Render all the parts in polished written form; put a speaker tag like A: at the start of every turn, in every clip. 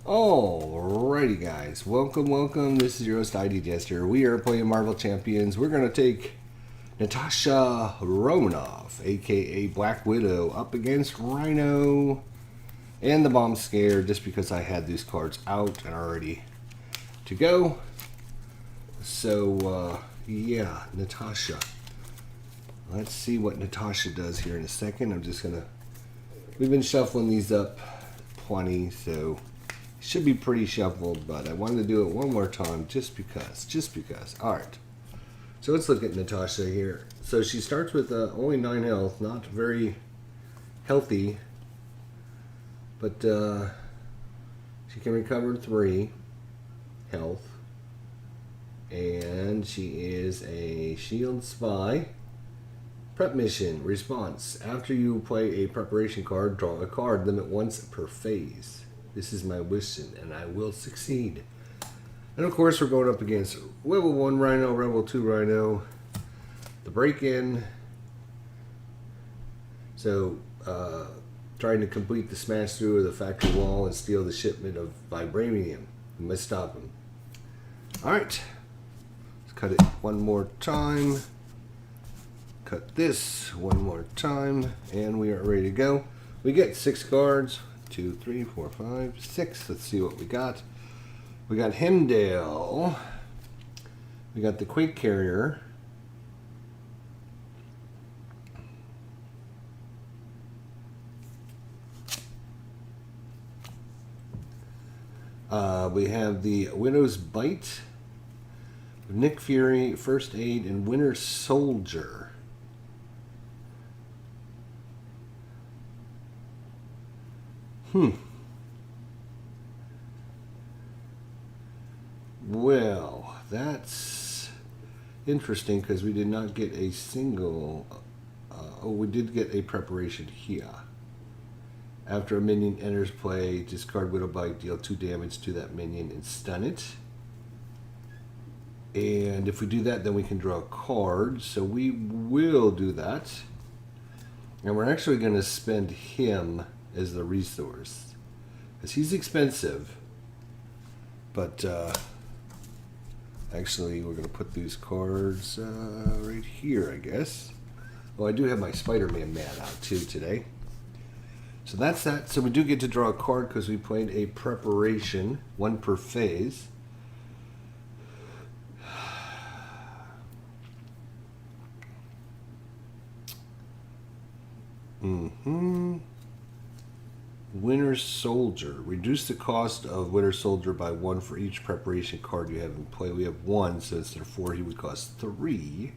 A: Alrighty guys, welcome. This is your host ID Jester. We are playing Marvel Champions. We're going to take Natasha Romanoff, aka Black Widow, up against Rhino and the Bomb Scare, just because I had these cards out and are ready to go. So, yeah, Natasha. Let's see what Natasha does here in a second. We've been shuffling these up plenty, so should be pretty shuffled, but I wanted to do it one more time just because. Alright. So let's look at Natasha here. So she starts with only 9 health, not very healthy, but she can recover 3 health. And she is a shield spy. Prep mission. Response. After you play a preparation card, draw a card. Limit once per phase. This is my mission, and I will succeed. And of course, we're going up against level 1 Rhino, level 2 Rhino, the break-in. So, trying to complete the smash through of the factory wall and steal the shipment of vibranium. We must stop him. Alright. Let's cut it one more time. Cut this one more time. And we are ready to go. We get 6 cards. 2, 3, 4, 5, 6. Let's see what we got. We got Hemdale. We got the Quake Carrier. We have the Widow's Bite, Nick Fury, First Aid, and Winter Soldier. Well, that's interesting because we did not get a single... we did get a preparation here. After a minion enters play, discard Widow Bite, deal 2 damage to that minion and stun it. And if we do that, then we can draw a card. So we will do that. And we're actually going to spend him as the resource, because he's expensive, but actually we're going to put these cards right here, I guess. Oh, I do have my Spider-Man mat out too today, so that's that. So we do get to draw a card because we played a preparation, 1 per phase. Winter Soldier. Reduce the cost of Winter Soldier by 1 for each preparation card you have in play. We have 1, so instead of 4, he would cost 3. You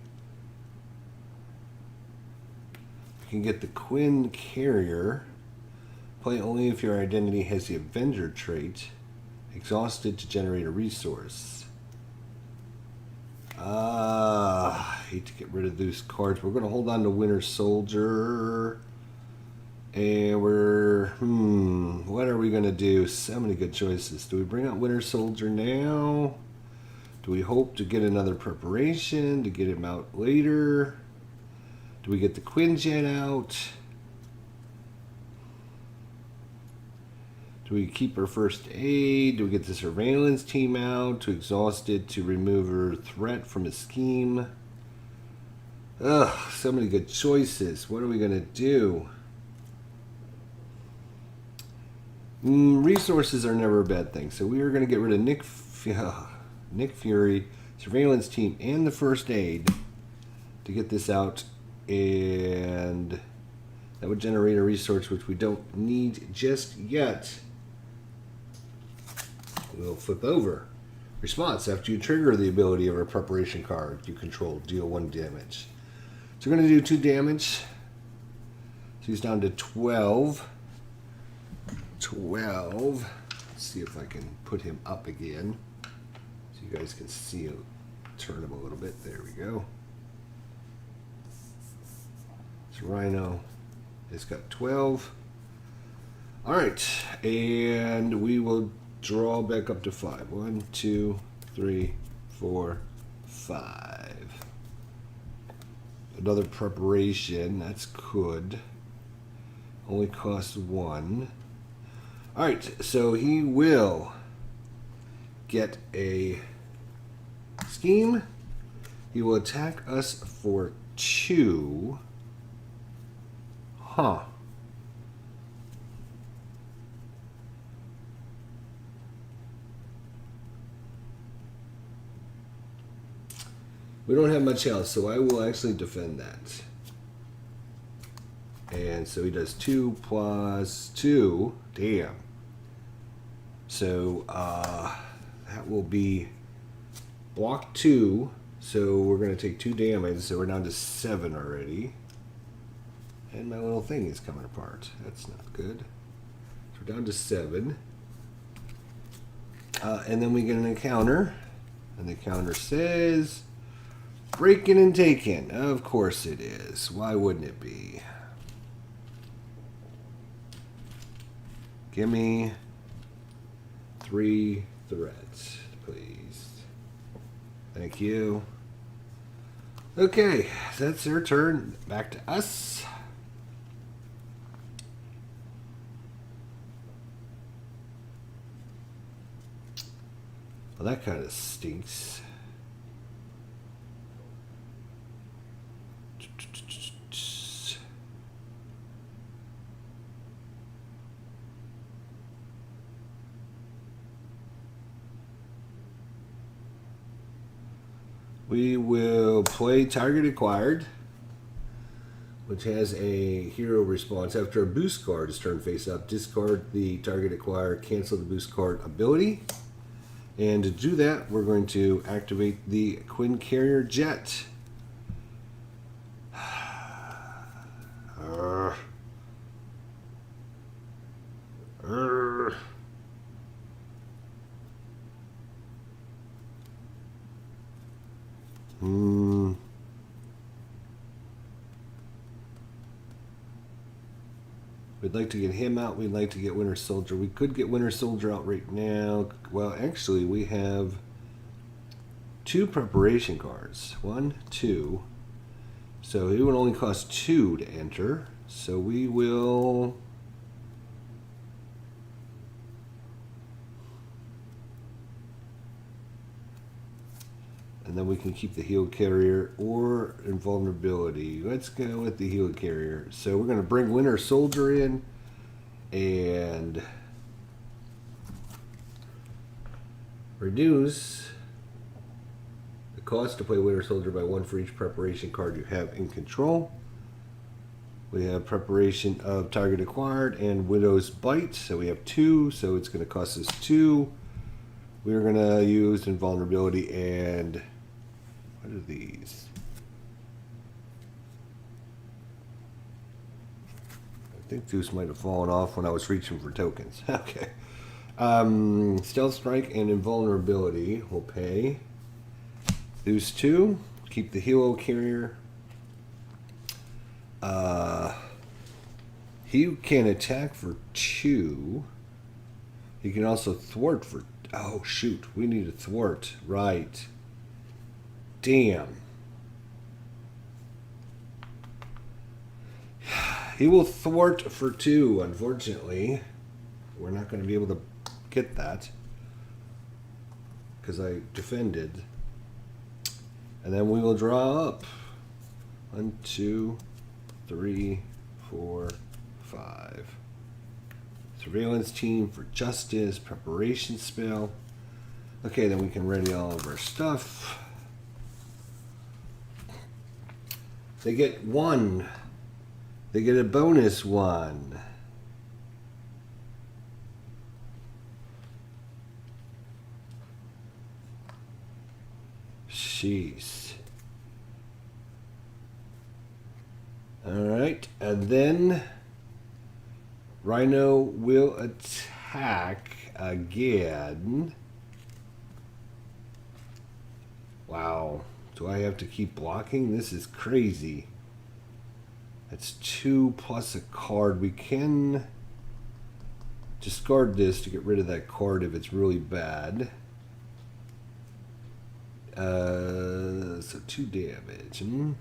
A: can get the Quinn Carrier. Play only if your identity has the Avenger trait. Exhausted to generate a resource. I hate to get rid of those cards. We're going to hold on to Winter Soldier. And we're, what are we going to do? So many good choices. Do we bring out Winter Soldier now? Do we hope to get another preparation to get him out later? Do we get the Quinjet out? Do we keep her First Aid? Do we get the Surveillance Team out to Exhausted to remove her threat from a scheme? Ugh, so many good choices. What are we going to do? Resources are never a bad thing, so we are going to get rid of Nick Fury, Surveillance Team, and the First Aid to get this out, and that would generate a resource which we don't need just yet. We'll flip over. Response. After you trigger the ability of a preparation card you control, deal 1 damage. So we're going to do 2 damage. So he's down to 12. 12. Let's see if I can put him up again so you guys can see him. Turn him a little bit. There we go. So Rhino has got 12. All right, and we will draw back up to 5. 1, 2, 3, 4, 5. Another preparation. That's good. Only costs 1. All right, so he will get a scheme. He will attack us for 2. Huh. We don't have much else, so I will actually defend that. And so he does 2 plus 2. Damn. So that will be block 2. So we're going to take 2 damage. So we're down to 7 already. And my little thing is coming apart. That's not good. So we're down to 7. And then we get an encounter. And the counter says, breaking and taking. Of course it is. Why wouldn't it be? Give me 3 threats, please. Thank you. Okay, that's their turn. Back to us. Well, that kind of stinks. We will play target acquired, which has a hero response. After a boost card is turned face up, discard the target acquired, cancel the boost card ability. And to do that, we're going to activate the Quinn Carrier Jet. We'd like to get him out. We'd like to get Winter Soldier. We could get Winter Soldier out right now. Well, actually, we have 2 preparation cards. 1, 2. So it would only cost 2 to enter. So we will... And then we can keep the Heal Carrier or Invulnerability. Let's go with the Heal Carrier. So we're going to bring Winter Soldier in and reduce the cost to play Winter Soldier by 1 for each preparation card you have in control. We have preparation of target acquired and Widow's Bite. So we have 2, so it's going to cost us 2. We're going to use Invulnerability and... what are these? I think these might have fallen off when I was reaching for tokens. Okay. Stealth Strike and Invulnerability will pay. Those 2. Keep the Hero Carrier. He can attack for 2. He can also thwart for... oh, shoot. We need a thwart. Right. Damn. He will thwart for 2, unfortunately. We're not going to be able to get that because I defended. And then we will draw up. 1, 2, 3, 4, 5. Surveillance Team for Justice. Preparation spell. Okay, then we can ready all of our stuff. They get 1. They get a bonus 1. Jeez. Alright, and then Rhino will attack again. Wow. Do I have to keep blocking? This is crazy. That's 2 plus a card. We can discard this to get rid of that card if it's really bad. So 2 damage. And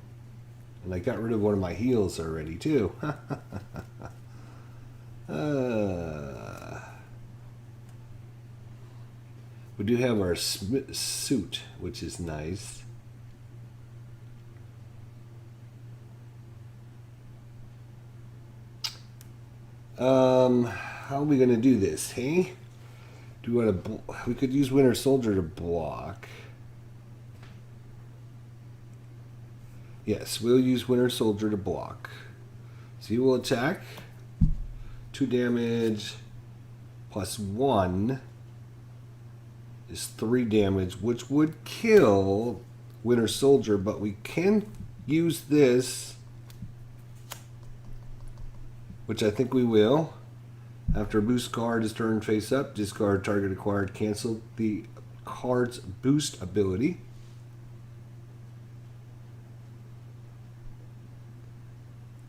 A: I got rid of one of my heals already, too. We do have our suit, which is nice. How are we going to do this, hey? Do we want to? We could use Winter Soldier to block. Yes, we'll use Winter Soldier to block. So he will attack. 2 damage plus 1 is 3 damage, which would kill Winter Soldier, but we can use this, which I think we will. After a boost card is turned face up, discard target acquired, cancel the card's boost ability.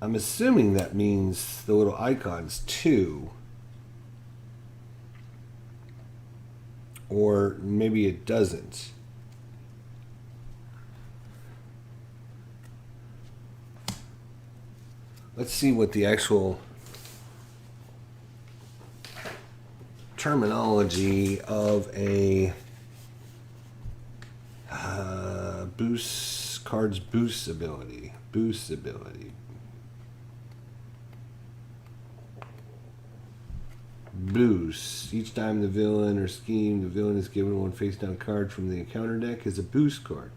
A: I'm assuming that means the little icons too. Or maybe it doesn't. Let's see what the actual terminology of a boost card's boost ability. Boost ability. Boost. Each time the villain or scheme, the villain is given one face down card from the encounter deck as a boost card.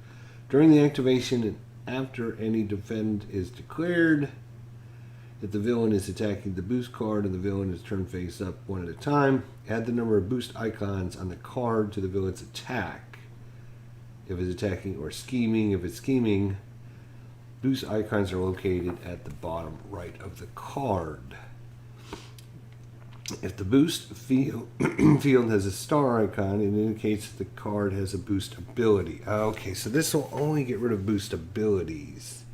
A: During the activation and after any defend is declared, if the villain is attacking the boost card and the villain is turned face up one at a time, add the number of boost icons on the card to the villain's attack. If it's attacking or scheming, if it's scheming, boost icons are located at the bottom right of the card. If the boost field has a star icon, it indicates that the card has a boost ability. Okay, so this will only get rid of boost abilities.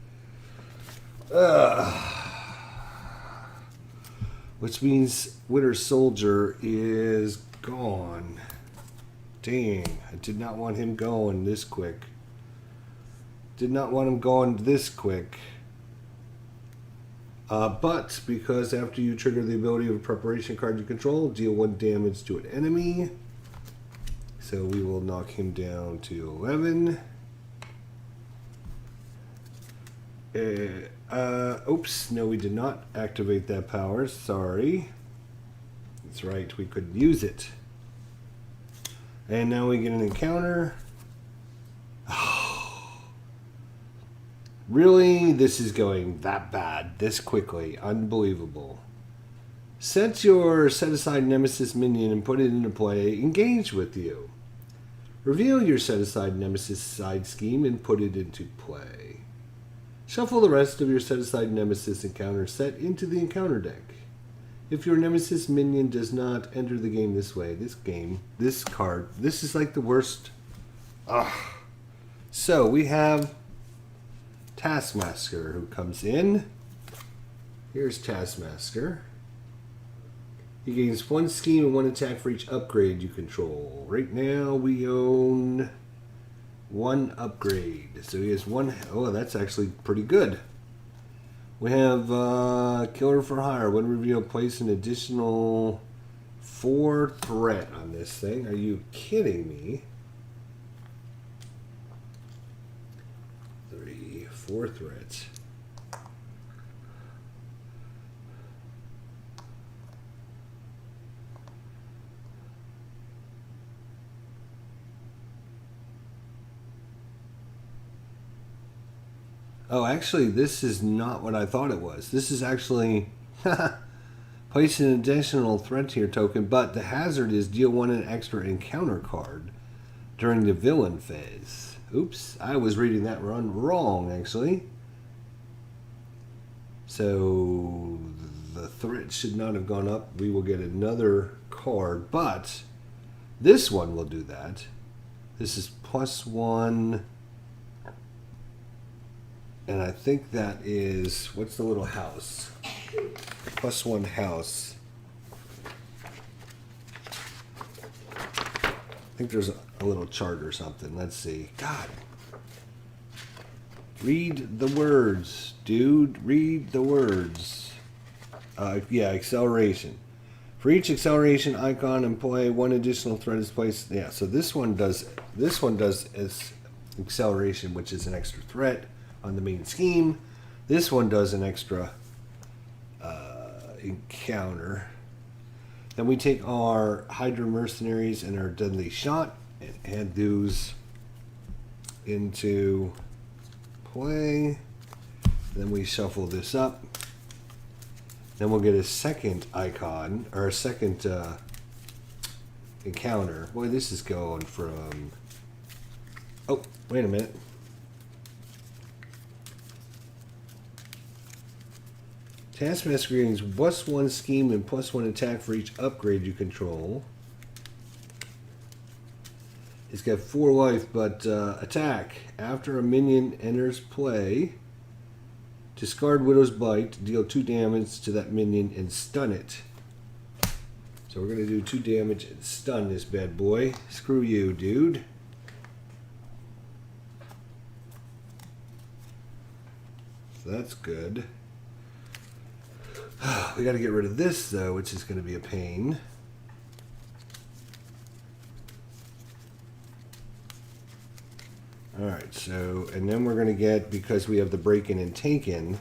A: Which means Winter Soldier is gone. Dang, I did not want him going this quick. Did not want him going this quick. But because after you trigger the ability of a preparation card you control, deal 1 damage to an enemy. So we will knock him down to 11. Oops, no, we did not activate that power. Sorry. That's right, we couldn't use it. And now we get an encounter. Really? This is going that bad this quickly. Unbelievable. Set your set-aside Nemesis minion and put it into play. Engage with you. Reveal your set-aside Nemesis side scheme and put it into play. Shuffle the rest of your set-aside Nemesis encounter set into the encounter deck. If your Nemesis minion does not enter the game this way, this card, this is like the worst. So we have Taskmaster who comes in. Here's Taskmaster. He gains 1 scheme and 1 attack for each upgrade you control. Right now we own 1 upgrade. So he has 1. Oh, that's actually pretty good. We have Killer for Hire. When revealed, place an additional 4 threat on this thing. Are you kidding me? 4 threats. Oh, actually, this is not what I thought it was. This is actually place an additional threat to your token, but the hazard is deal 1 an extra encounter card during the villain phase. Oops, I was reading that run wrong, actually. So the threat should not have gone up. We will get another card, but this one will do that. This is +1. And I think that is, what's the little house? +1 house. I think there's a little chart or something. Let's see. God. Read the words, dude. Read the words. Yeah, acceleration. For each acceleration icon in play, one additional thread is placed. Yeah, so this one does is acceleration, which is an extra threat on the main scheme. This one does an extra encounter. Then we take our Hydra Mercenaries and our Deadly Shot and add those into play. Then we shuffle this up. Then we'll get a second icon, or a second encounter. Boy, this is going from... Oh, wait a minute. Taskmaster gains +1 scheme and +1 attack for each upgrade you control. It's got 4 life, but attack. After a minion enters play, discard Widow's Bite, deal 2 damage to that minion, and stun it. So we're going to do 2 damage and stun this bad boy. Screw you, dude. So that's good. We got to get rid of this, though, which is going to be a pain. Alright, so, and then we're going to get, because we have the break-in and take-in,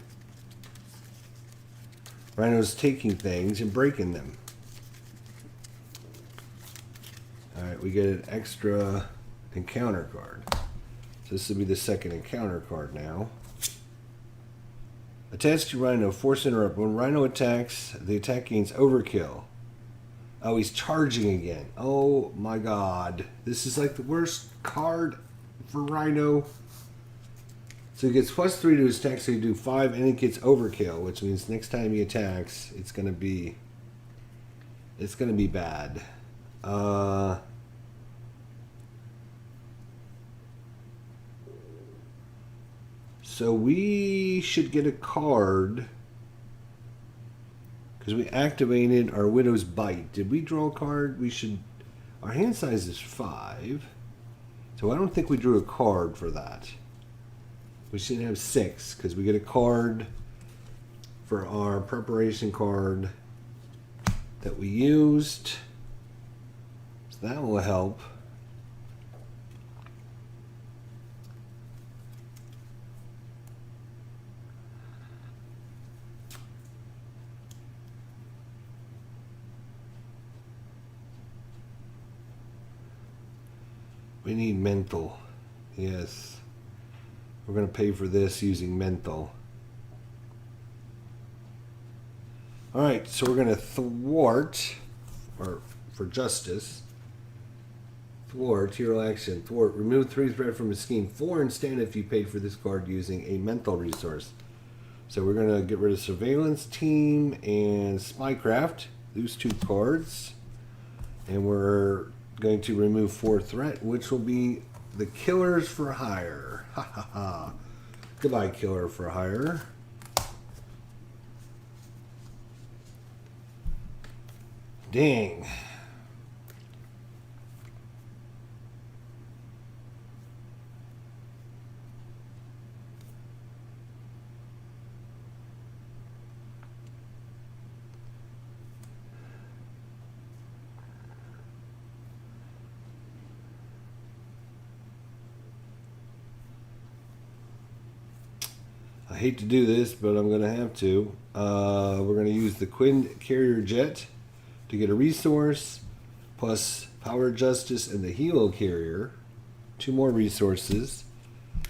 A: Rhino's taking things and breaking them. Alright, we get an extra encounter card. So this will be the second encounter card now. Attached to Rhino, force interrupt. When Rhino attacks, the attack gains overkill. Oh, he's charging again. Oh my god. This is like the worst card for Rhino. So he gets +3 to his attack, so he do 5, and it gets overkill, which means next time he attacks, it's gonna be bad. So we should get a card because we activated our Widow's Bite. Did we draw a card? We should. Our hand size is 5. So I don't think we drew a card for that. We should have 6 because we get a card for our preparation card that we used. So that will help. We need mental. Yes. We're going to pay for this using mental. Alright, so we're going to thwart, or for justice, thwart, hero action, thwart, remove 3 threat from a scheme, 4 and stand if you paid for this card using a mental resource. So we're going to get rid of surveillance team and spycraft, those 2 cards, and we're going to remove 4 threat, which will be the killers for hire. Ha ha ha. Goodbye, killer for hire. Dang. I hate to do this, but I'm going to have to. We're going to use the Quinn Carrier Jet to get a resource, plus Power Justice and the Helo Carrier, 2 more resources,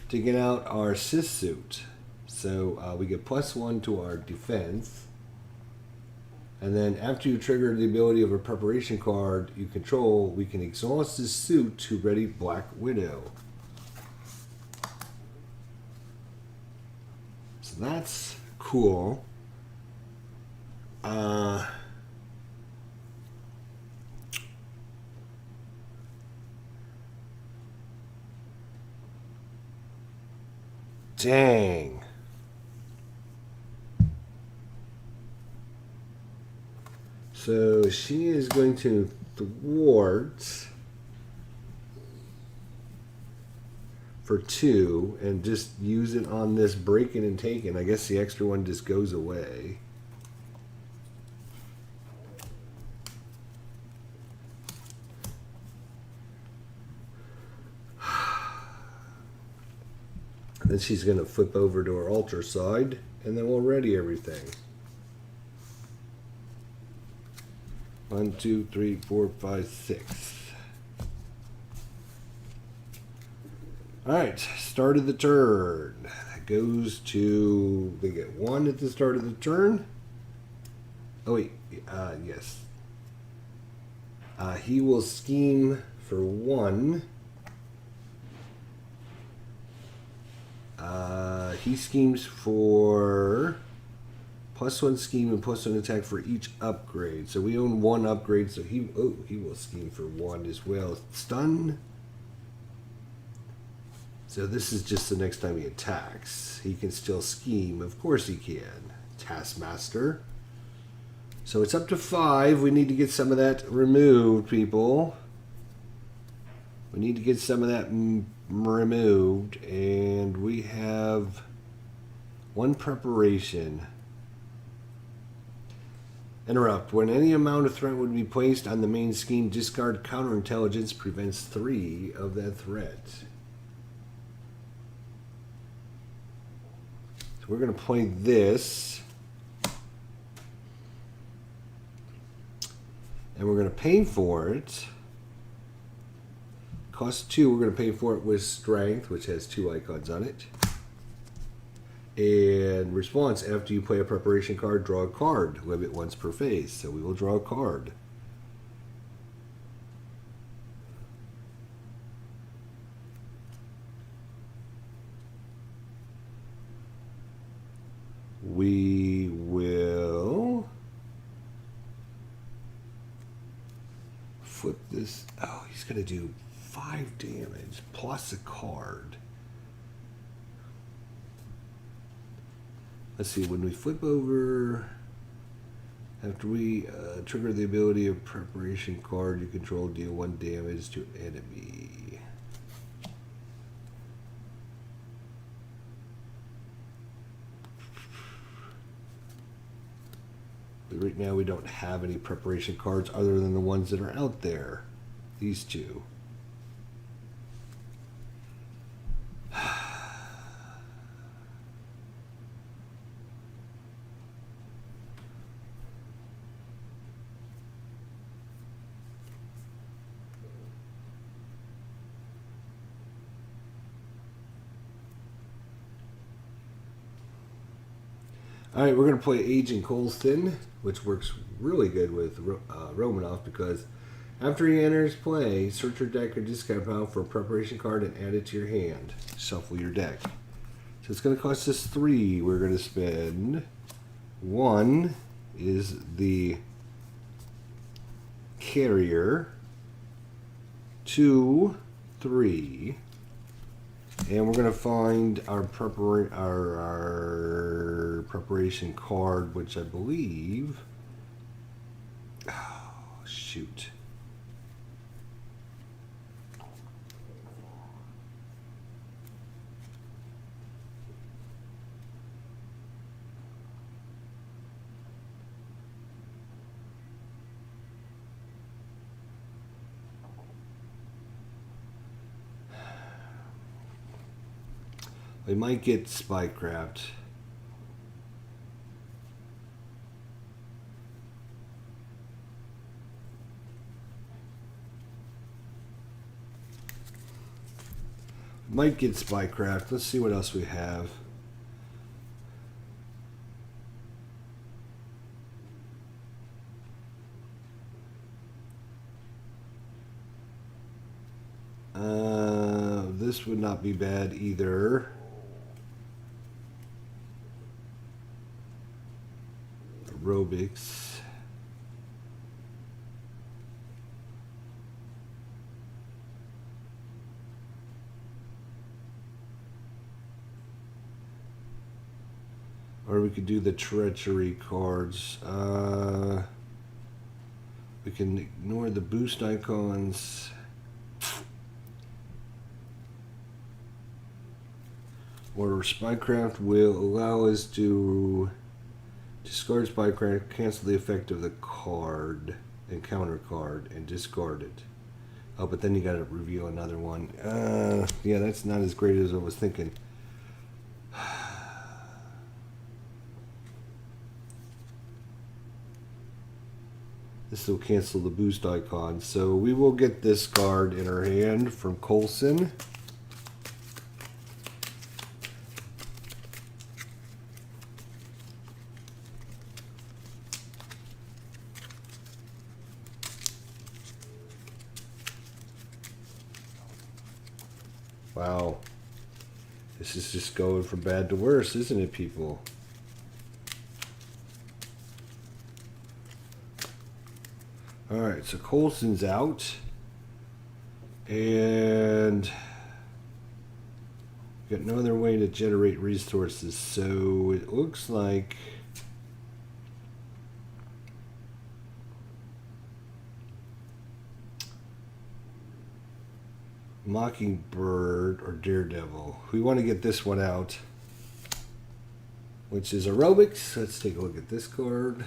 A: to get out our Sith Suit. So we get +1 to our defense. And then after you trigger the ability of a preparation card you control, we can exhaust this suit to ready Black Widow. So that's cool. Dang. So she is going to thwart for 2 and just use it on this breaking and taking. I guess the extra one just goes away. Then she's going to flip over to her altar side, and then we'll ready everything. 1, 2, 3, 4, 5, 6. Alright, start of the turn. That goes to, they get 1 at the start of the turn. Oh wait, yes. He will scheme for 1. He schemes for +1 scheme and +1 attack for each upgrade. So we own 1 upgrade, so he will scheme for 1 as well. Stun. So this is just the next time he attacks. He can still scheme. Of course he can. Taskmaster. So it's up to 5. We need to get some of that removed, people. We need to get some of that removed. And we have 1 preparation. Interrupt. When any amount of threat would be placed on the main scheme, discard counterintelligence prevents 3 of that threat. So we're going to play this. And we're going to pay for it. Cost 2, we're going to pay for it with strength, which has 2 icons on it. And response, after you play a preparation card, draw a card. Limit once per phase. So we will draw a card. We will flip this. Oh, he's going to do 5 damage plus a card. Let's see, when we flip over, after we trigger the ability of preparation card, you control, deal 1 damage to enemy. But right now we don't have any preparation cards other than the ones that are out there. These 2. All right, we're going to play Agent Colston, which works really good with Romanoff because after he enters play, search your deck or discard pile for a preparation card and add it to your hand. Shuffle your deck. So it's going to cost us 3. We're going to spend 1 is the carrier, 2, 3. And we're going to find our preparation card, which I believe... Oh, shoot. We might get Spycraft. Might get Spycraft. Let's see what else we have. This would not be bad either. Aerobics. Or we could do the treachery cards. We can ignore the boost icons. or spycraft will allow us to discard spycraft, cancel the effect of the card, encounter card, and discard it. Oh, but then you gotta reveal another one. Yeah, that's not as great as I was thinking. This will cancel the boost icon. So we will get this card in our hand from Coulson. Wow. This is just going from bad to worse, isn't it, people? Alright, so Coulson's out. And got no other way to generate resources, so it looks like Mockingbird or Daredevil. We want to get this one out, which is aerobics. Let's take a look at this card.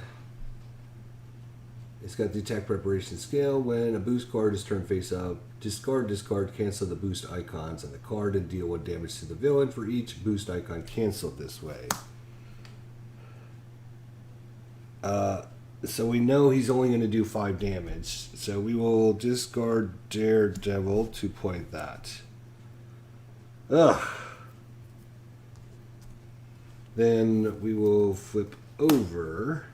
A: It's got the attack preparation skill. When a boost card is turned face up, discard, cancel the boost icons on the card and deal 1 damage to the villain for each boost icon canceled this way. So we know he's only going to do 5 damage. So we will discard Daredevil to play that. Ugh. Then we will flip over.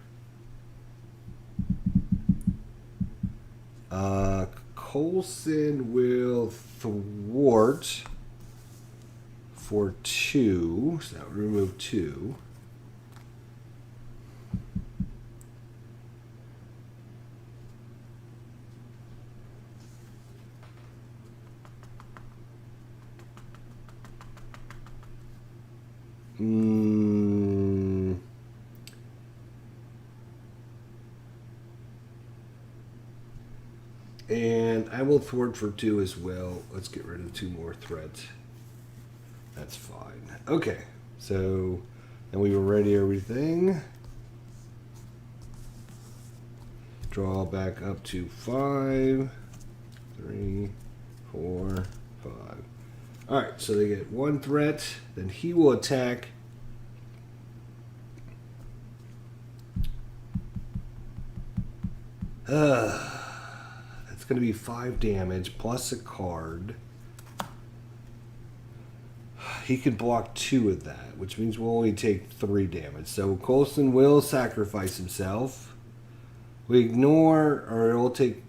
A: Coulson will thwart for 2. So that would remove 2. And I will thwart for 2 as well. Let's get rid of 2 more threats. That's fine. Okay, so then we will ready everything. Draw back up to 5, 3, 4, 5. Alright, so they get 1 threat. Then he will attack. It's going to be 5 damage plus a card. He could block 2 of that, which means we'll only take 3 damage. So Coulson will sacrifice himself. We ignore, or it will take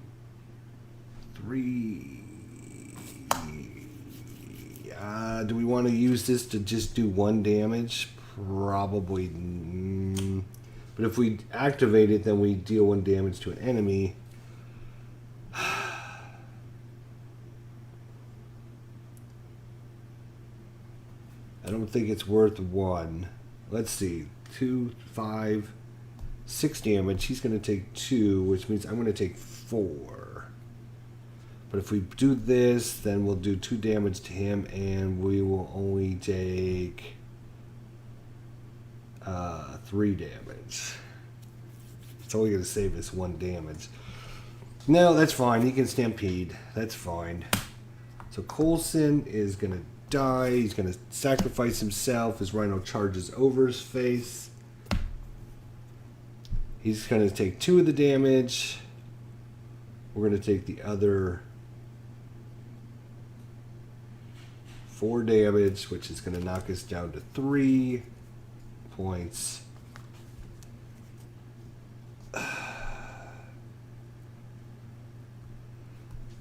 A: 3. Do we want to use this to just do 1 damage? Probably. But if we activate it, then we deal 1 damage to an enemy. I don't think it's worth 1. Let's see. 2, 5, 6 damage. He's going to take 2, which means I'm going to take 4. But if we do this, then we'll do 2 damage to him, and we will only take 3 damage. It's only going to save us 1 damage. No, that's fine. He can stampede. That's fine. So Coulson is going to die. He's going to sacrifice himself as Rhino charges over his face. He's going to take 2 of the damage. We're going to take the other 4 damage, which is going to knock us down to 3 points.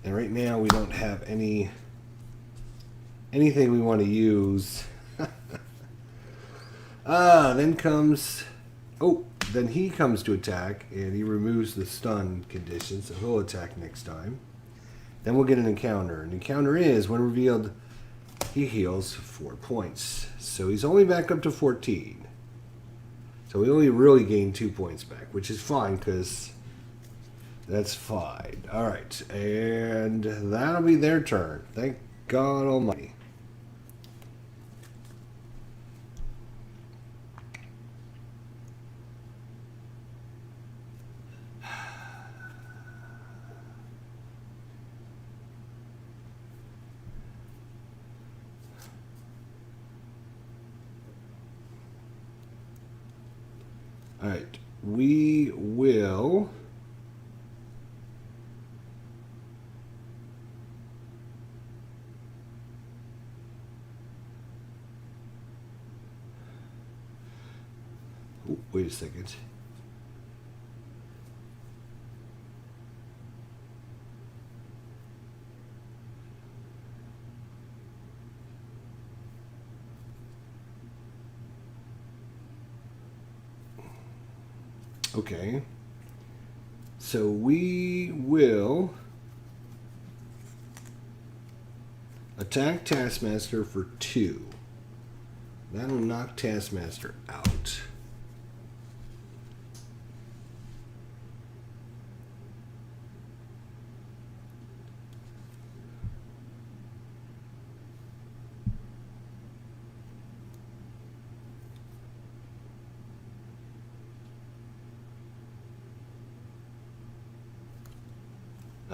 A: And right now we don't have anything we want to use. Then comes... Oh, then he comes to attack, and he removes the stun condition, so he'll attack next time. Then we'll get an encounter. An encounter is, when revealed, he heals 4 points. So he's only back up to 14. So we only really gain 2 points back, which is fine, because that's fine. Alright, and that'll be their turn. Thank God Almighty. Alright, we will... Oh, wait a second. Okay, so we will attack Taskmaster for 2. That'll knock Taskmaster out.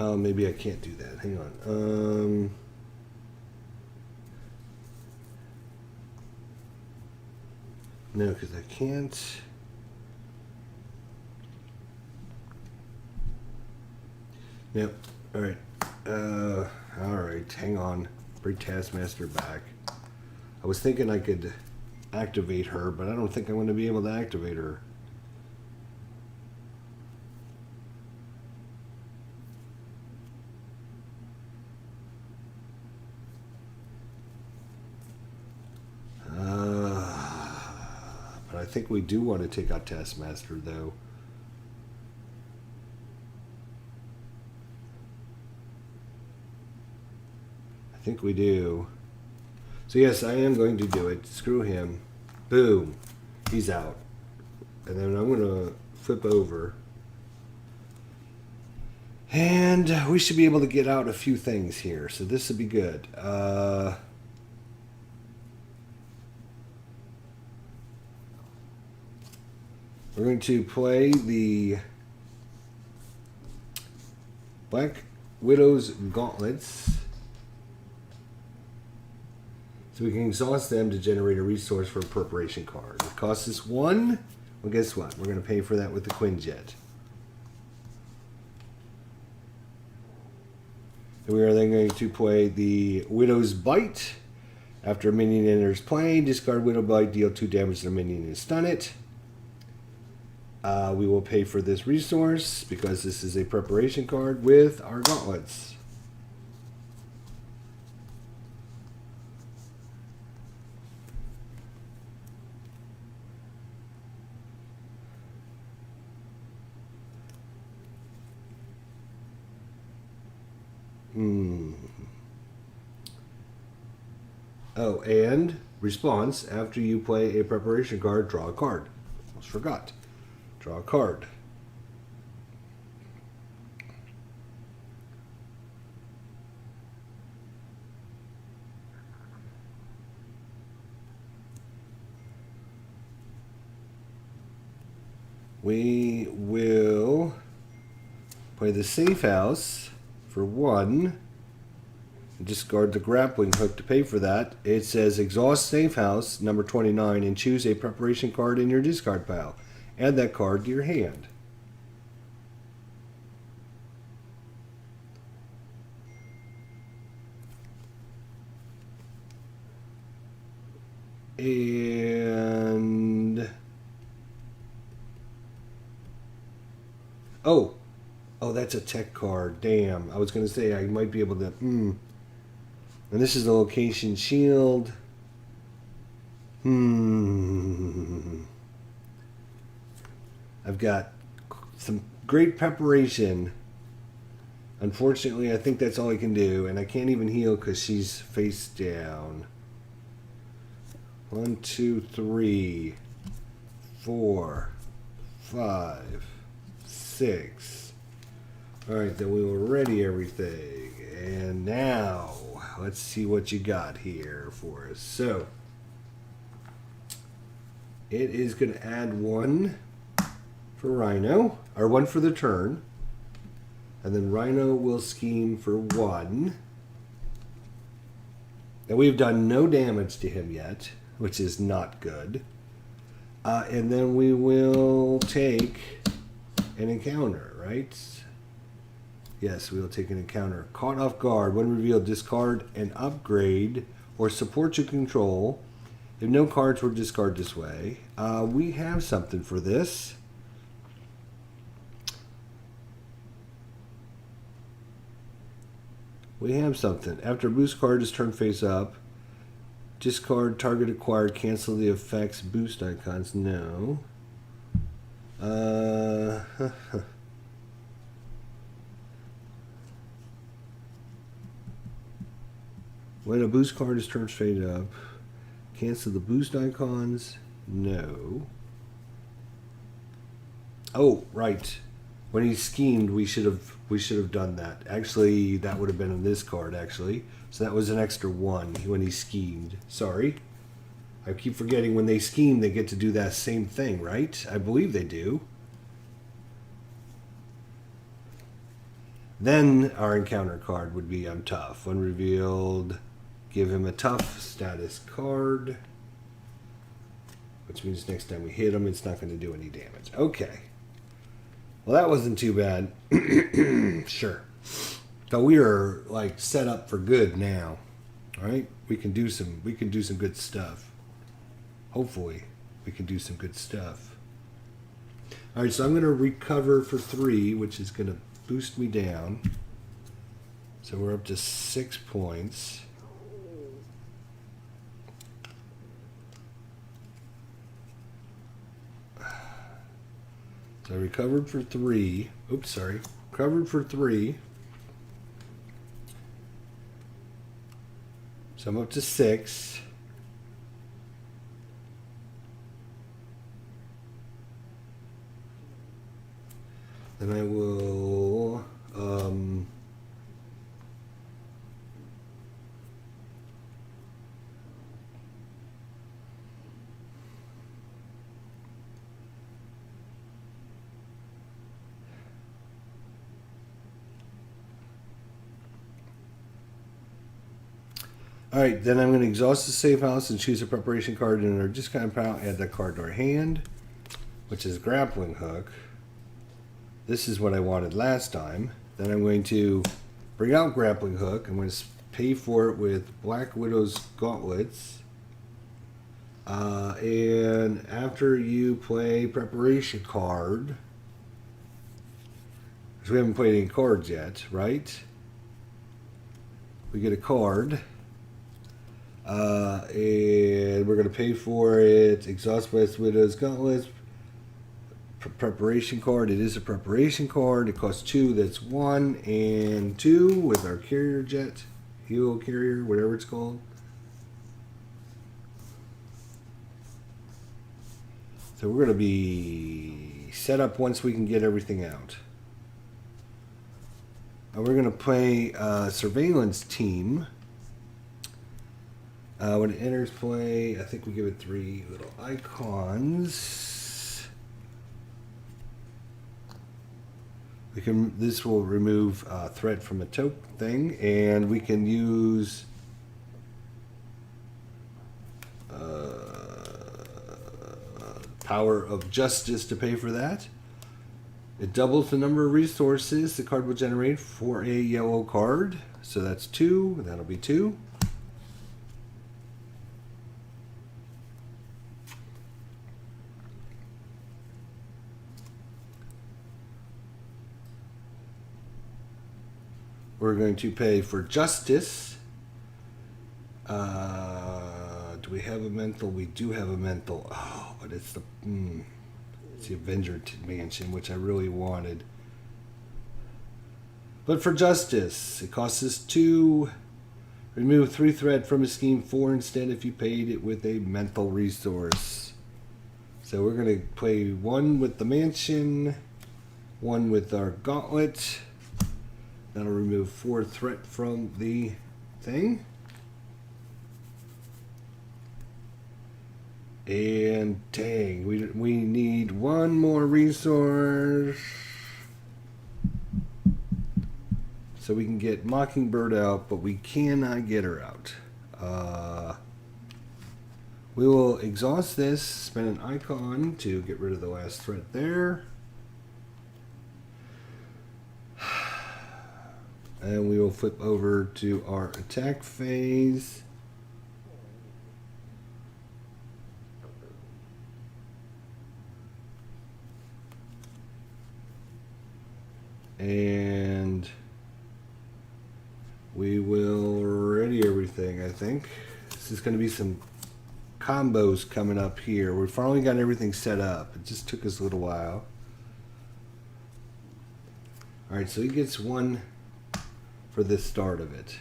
A: Oh, maybe I can't do that. Hang on. No, because I can't. Yep. All right. All right. Hang on. Bring Taskmaster back. I was thinking I could activate her, but I don't think I'm going to be able to activate her. But I think we do want to take out Taskmaster, though. I think we do. So yes, I am going to do it. Screw him. Boom. He's out. And then I'm going to flip over. And we should be able to get out a few things here. So this will be good. We're going to play the Black Widow's Gauntlets. So we can exhaust them to generate a resource for a preparation card. It costs us 1. Well, guess what? We're going to pay for that with the Quinjet. And we are then going to play the Widow's Bite. After a minion enters play, discard Widow Bite, deal 2 damage to the minion and stun it. We will pay for this resource because this is a preparation card with our gauntlets. Oh, and response, after you play a preparation card, draw a card. Almost forgot. Draw a card. We will play the safe house for 1. Discard the grappling hook to pay for that. It says exhaust safe house number 29 and choose a preparation card in your discard pile. Add that card to your hand. And oh, that's a tech card. Damn, I was gonna say I might be able to. And this is the location shield. I've got some great preparation. Unfortunately, I think that's all I can do, and I can't even heal because she's face down. 1, 2, 3, 4, 5, 6. All right, then we will ready everything, and now let's see what you got here for us. So it is going to add 1 for Rhino, or 1 for the turn, and then Rhino will scheme for 1. And we've done no damage to him yet, which is not good. And then we will take an encounter, right? Yes, we will take an encounter. Caught off guard. When revealed, discard an upgrade or support you control. If no cards were discarded this way, we have something for this. We have something. After a boost card is turned face up, discard target acquired, cancel the effects boost icons. No. When a boost card is turned face up, cancel the boost icons. No. Oh, right. When he schemed, we should have done that. Actually, that would have been on this card, actually. So that was an extra 1 when he schemed. Sorry. I keep forgetting when they scheme, they get to do that same thing, right? I believe they do. Then our encounter card would be I'm tough. When revealed, give him a tough status card. Which means next time we hit him, it's not going to do any damage. Okay. Well, that wasn't too bad. Sure. So we are like set up for good now. All right? We can do some good stuff. Hopefully, we can do some good stuff. All right, so I'm going to recover for 3, which is going to boost me down. So we're up to 6 points. So I recovered for 3. Oops, sorry. Recovered for 3. So I'm up to 6. Then I will all right, then I'm going to exhaust the safe house and choose a preparation card in our discard pile. Add that card to our hand, which is grappling hook. This is what I wanted last time. Then I'm going to bring out grappling hook. I'm going to pay for it with Black Widow's gauntlets. And after you play preparation card, because we haven't played any cards yet, right? We get a card. And we're going to pay for it. Exhaust Black Widow's gauntlets. Preparation card. It is a preparation card. It costs 2. That's 1 and 2 with our carrier jet, helo carrier, whatever it's called. So we're going to be set up once we can get everything out. We're going to play surveillance team. When it enters play, I think we give it 3 little icons. This will remove threat from a token thing, and we can use Power of Justice to pay for that. It doubles the number of resources the card will generate for a yellow card. So that's 2. That'll be 2. We're going to pay for Justice. Do we have a mental? We do have a mental. Oh, but it's the Avenger Mansion, which I really wanted. But for Justice, it costs us 2. Remove 3 threat from a scheme 4 instead if you paid it with a mental resource. So we're going to play 1 with the mansion, 1 with our gauntlet. That'll remove 4 threat from the thing. And dang, we need 1 more resource. So we can get Mockingbird out, but we cannot get her out. We will exhaust this, spend an icon to get rid of the last threat there. And we will flip over to our attack phase. And we will ready everything, I think. This is going to be some combos coming up here. We've finally got everything set up. It just took us a little while. Alright, so he gets 1 for the start of it.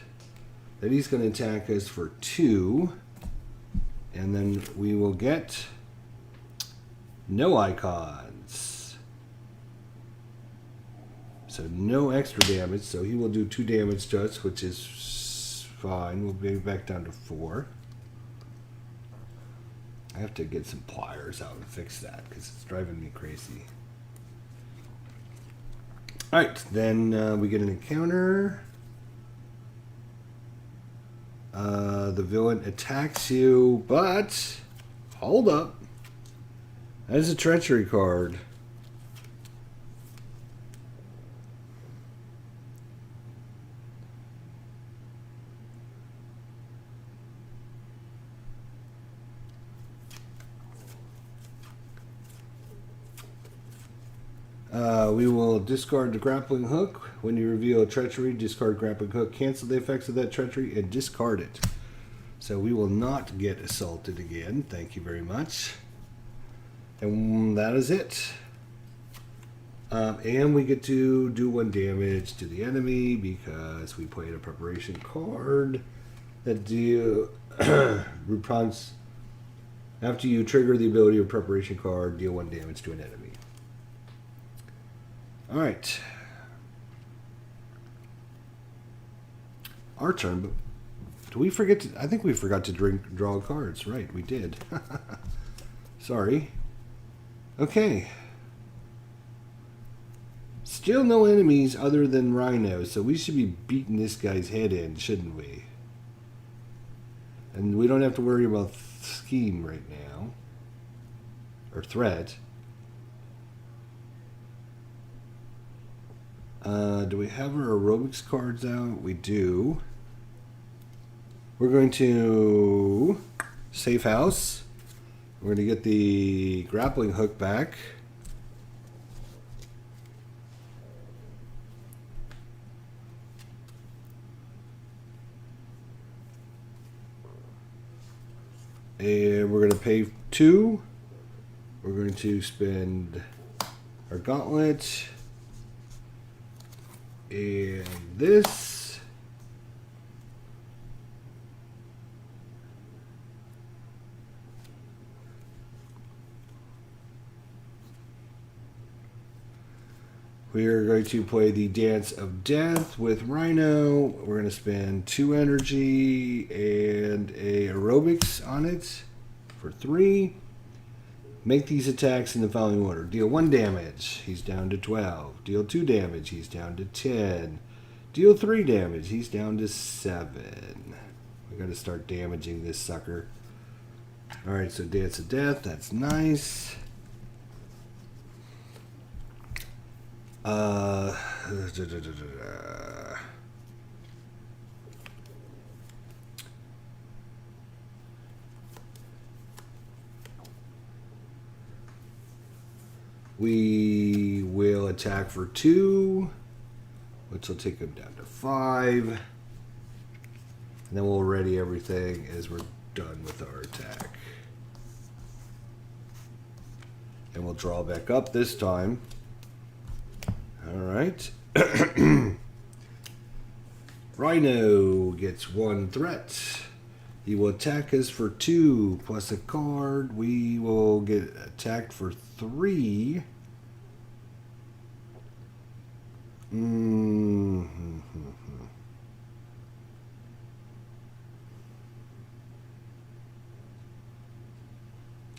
A: Then he's going to attack us for 2. And then we will get no icons. So no extra damage. So he will do 2 damage to us, which is fine. We'll be back down to 4. I have to get some pliers out and fix that because it's driving me crazy. Alright, then we get an encounter. The villain attacks you, but hold up. That is a treachery card. We will discard the grappling hook. When you reveal a treachery, discard grappling hook, cancel the effects of that treachery, and discard it. So we will not get assaulted again. Thank you very much. And that is it. And we get to do 1 damage to the enemy because we played a preparation card that deal response after you trigger the ability of preparation card, deal 1 damage to an enemy. All right, our turn. But do we forget to? I think we forgot to draw cards. Right, we did. Sorry. Okay. Still no enemies other than Rhino, so we should be beating this guy's head in, shouldn't we? And we don't have to worry about scheme right now, or threat. Do we have our aerobics cards out? We do. We're going to safe house. We're going to get the grappling hook back. And we're going to pay 2. We're going to spend our gauntlet. And this. We are going to play the Dance of Death with Rhino. We're going to spend 2 energy and a aerobics on it for 3. Make these attacks in the following order. Deal 1 damage, he's down to 12. Deal 2 damage, he's down to 10. Deal 3 damage, he's down to 7. We got to start damaging this sucker. Alright, so Dance of Death, that's nice. We will attack for 2, which will take him down to 5. And then we'll ready everything as we're done with our attack. And we'll draw back up this time. Alright. Rhino gets 1 threat. He will attack us for 2 plus a card. We will get attacked for 3.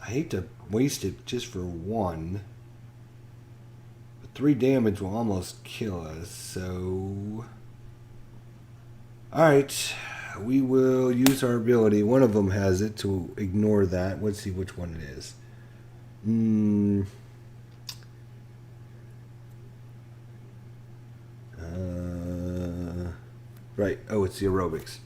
A: I hate to waste it just for 1. But 3 damage will almost kill us, so... Alright. we will use our ability. One of them has it to ignore that. Let's see which one it is. Right. Oh, it's the aerobics.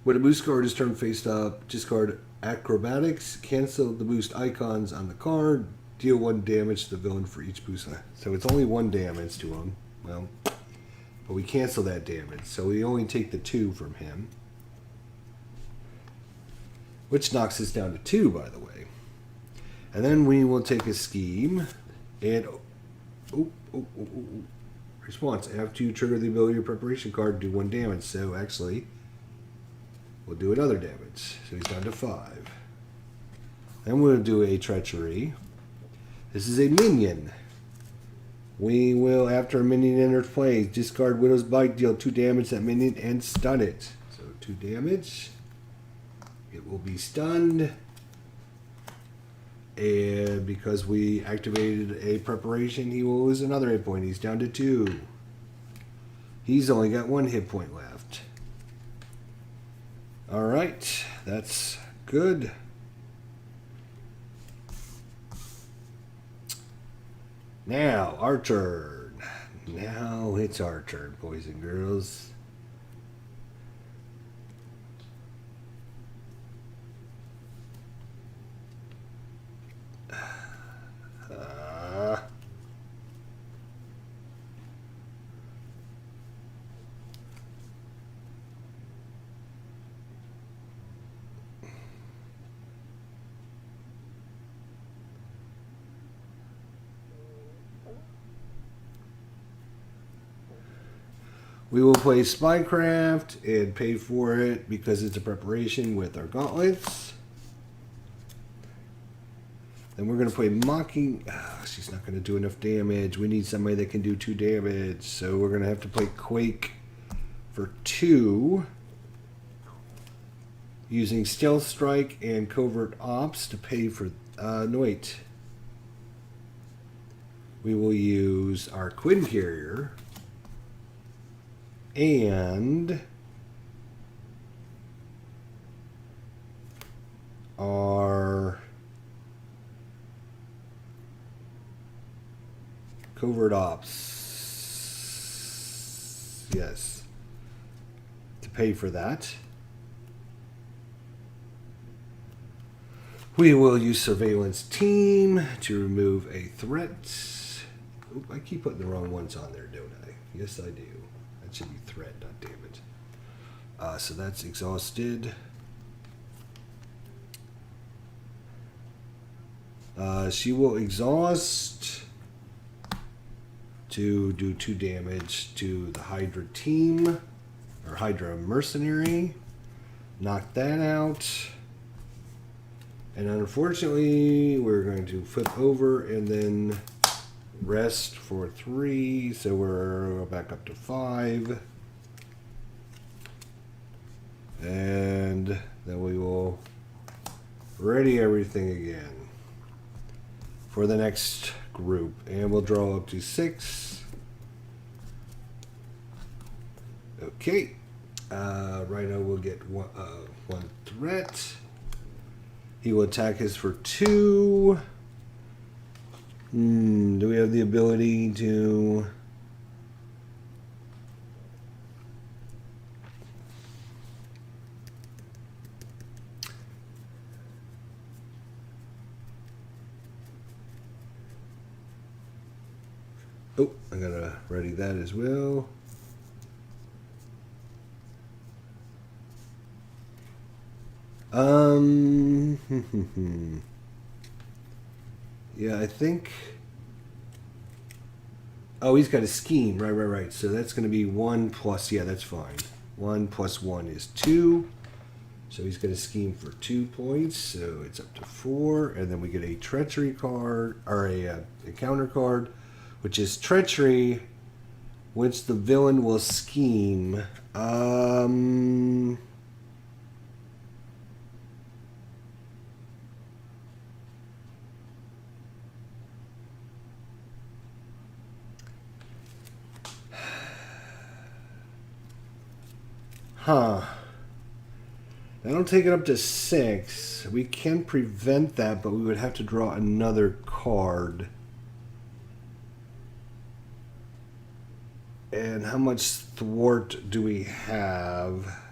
A: When a boost card is turned face up, discard acrobatics, cancel the boost icons on the card, deal 1 damage to the villain for each boost. So it's only 1 damage to him. Well, but we cancel that damage, so we only take the 2 from him. Which knocks us down to 2, by the way. And then we will take a scheme and... Response. After you trigger the ability of preparation card, do 1 damage. So actually, we'll do another damage. So he's down to 5. Then we'll do a treachery. This is a minion. We will, after a minion enters play, discard Widow's Bite, deal 2 damage to that minion, and stun it. So 2 damage. It will be stunned. And because we activated a preparation, he will lose another hit point. He's down to 2. He's only got 1 hit point left. Alright, that's good. Now, our turn. Now it's our turn, boys and girls. We will play Spycraft and pay for it because it's a preparation with our gauntlets. Then we're going to play Mocking. Oh, she's not going to do enough damage. We need somebody that can do 2 damage. So we're going to have to play Quake for 2. Using Stealth Strike and Covert Ops to pay for... no, wait. We will use our Quinn Carrier. And our Covert Ops. Yes. To pay for that. We will use Surveillance Team to remove a threat. Oop, I keep putting the wrong ones on there, don't I? Yes, I do. That should be threat, not damage. So that's exhausted. She will exhaust to do 2 damage to the Hydra team, or Hydra mercenary. Knock that out. And unfortunately, we're going to flip over and then rest for 3, so we're back up to 5. And then we will ready everything again for the next group. And we'll draw up to 6. Okay. Rhino will get 1 threat. He will attack us for 2. Do we have the ability to... Oh, I gotta ready that as well. Yeah, I think... Oh, he's got a scheme. Right. So that's going to be 1 plus... Yeah, that's fine. 1 plus 1 is 2. So he's got a scheme for 2 points. So it's up to 4. And then we get a treachery card, or a counter card, which is treachery, which the villain will scheme. Huh. That'll take it up to 6. We can prevent that, but we would have to draw another card. And how much thwart do we have?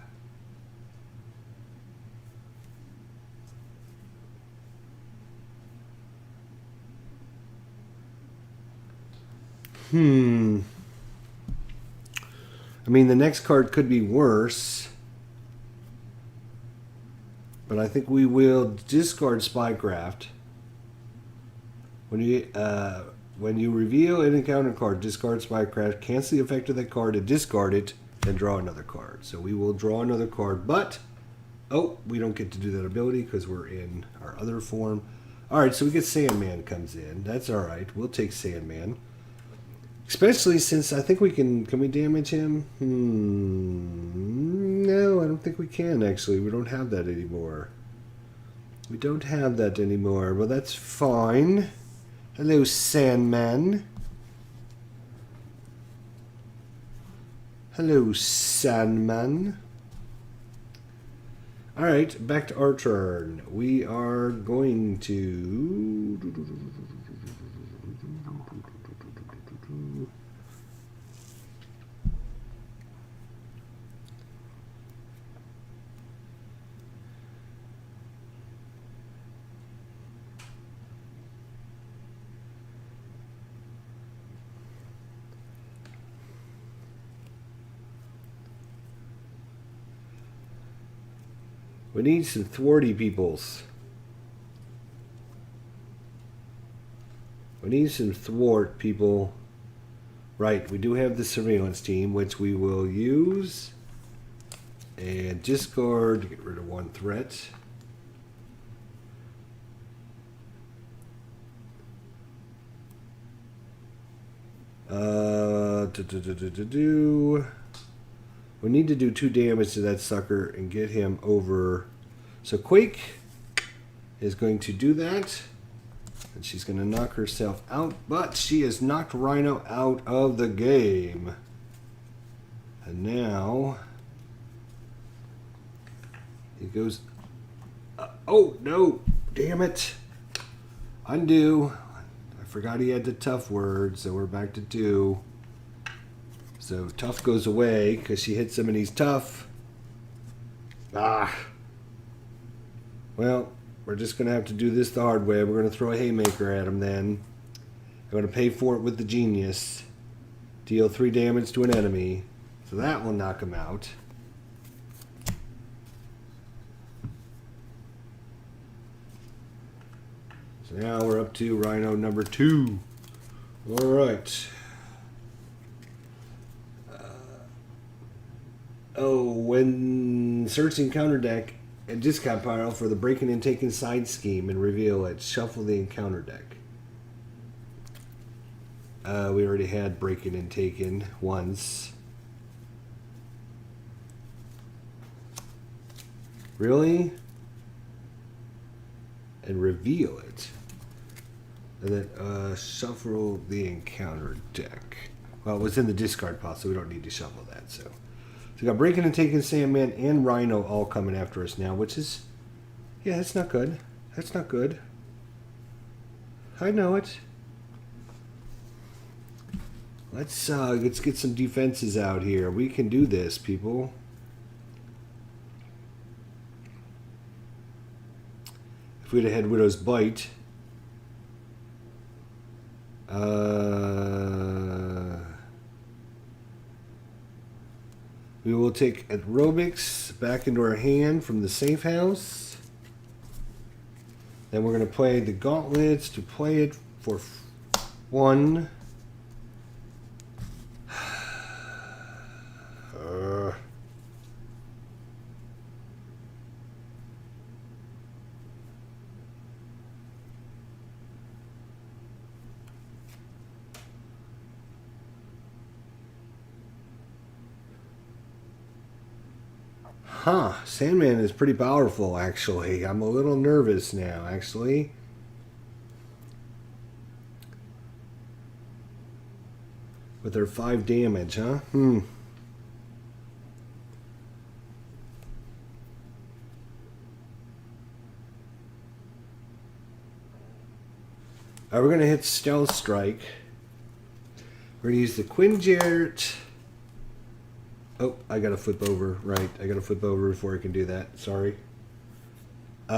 A: I mean, the next card could be worse. But I think we will discard Spycraft. When you reveal an encounter card, discard Spycraft, cancel the effect of that card and discard it, then draw another card. So we will draw another card, but we don't get to do that ability because we're in our other form. Alright, so we get Sandman comes in. That's alright. We'll take Sandman. Especially since I think we can we damage him? No, I don't think we can actually. We don't have that anymore. We don't have that anymore. Well, that's fine. Hello, Sandman. Hello, Sandman. Alright, back to our turn. We are going to... We need some thwarty peoples. We need some thwart people. Right, we do have the surveillance team, which we will use. And discard to get rid of one threat. We need to do 2 damage to that sucker and get him over. So Quake is going to do that. And she's going to knock herself out. But she has knocked Rhino out of the game. And now... he goes... oh, no! Damn it! Undo. I forgot he had the tough word, so we're back to 2. So tough goes away because she hits him and he's tough. Well, we're just going to have to do this the hard way. We're going to throw a haymaker at him then. I'm going to pay for it with the genius. Deal 3 damage to an enemy. So that will knock him out. So now we're up to Rhino number 2. Alright. When searching encounter deck and discount pile for the breaking and taking side scheme and reveal it, shuffle the encounter deck. We already had breaking and taken once. Really? And reveal it. And then shuffle the encounter deck. Well, it was in the discard pile, so we don't need to shuffle that. So we got Breaking and Taking Sandman and Rhino all coming after us now, which is... yeah, that's not good. That's not good. I know it. Let's get some defenses out here. We can do this, people. If we'd have had Widow's Bite... we will take Aerobics back into our hand from the safe house. Then we're going to play the Gauntlets to play it for 1. Sandman is pretty powerful, actually. I'm a little nervous now, actually. With her 5 damage, huh? We're going to hit Stealth Strike. We're going to use the Quinjet. Oh, I got to flip over. Right, I got to flip over before I can do that. Sorry.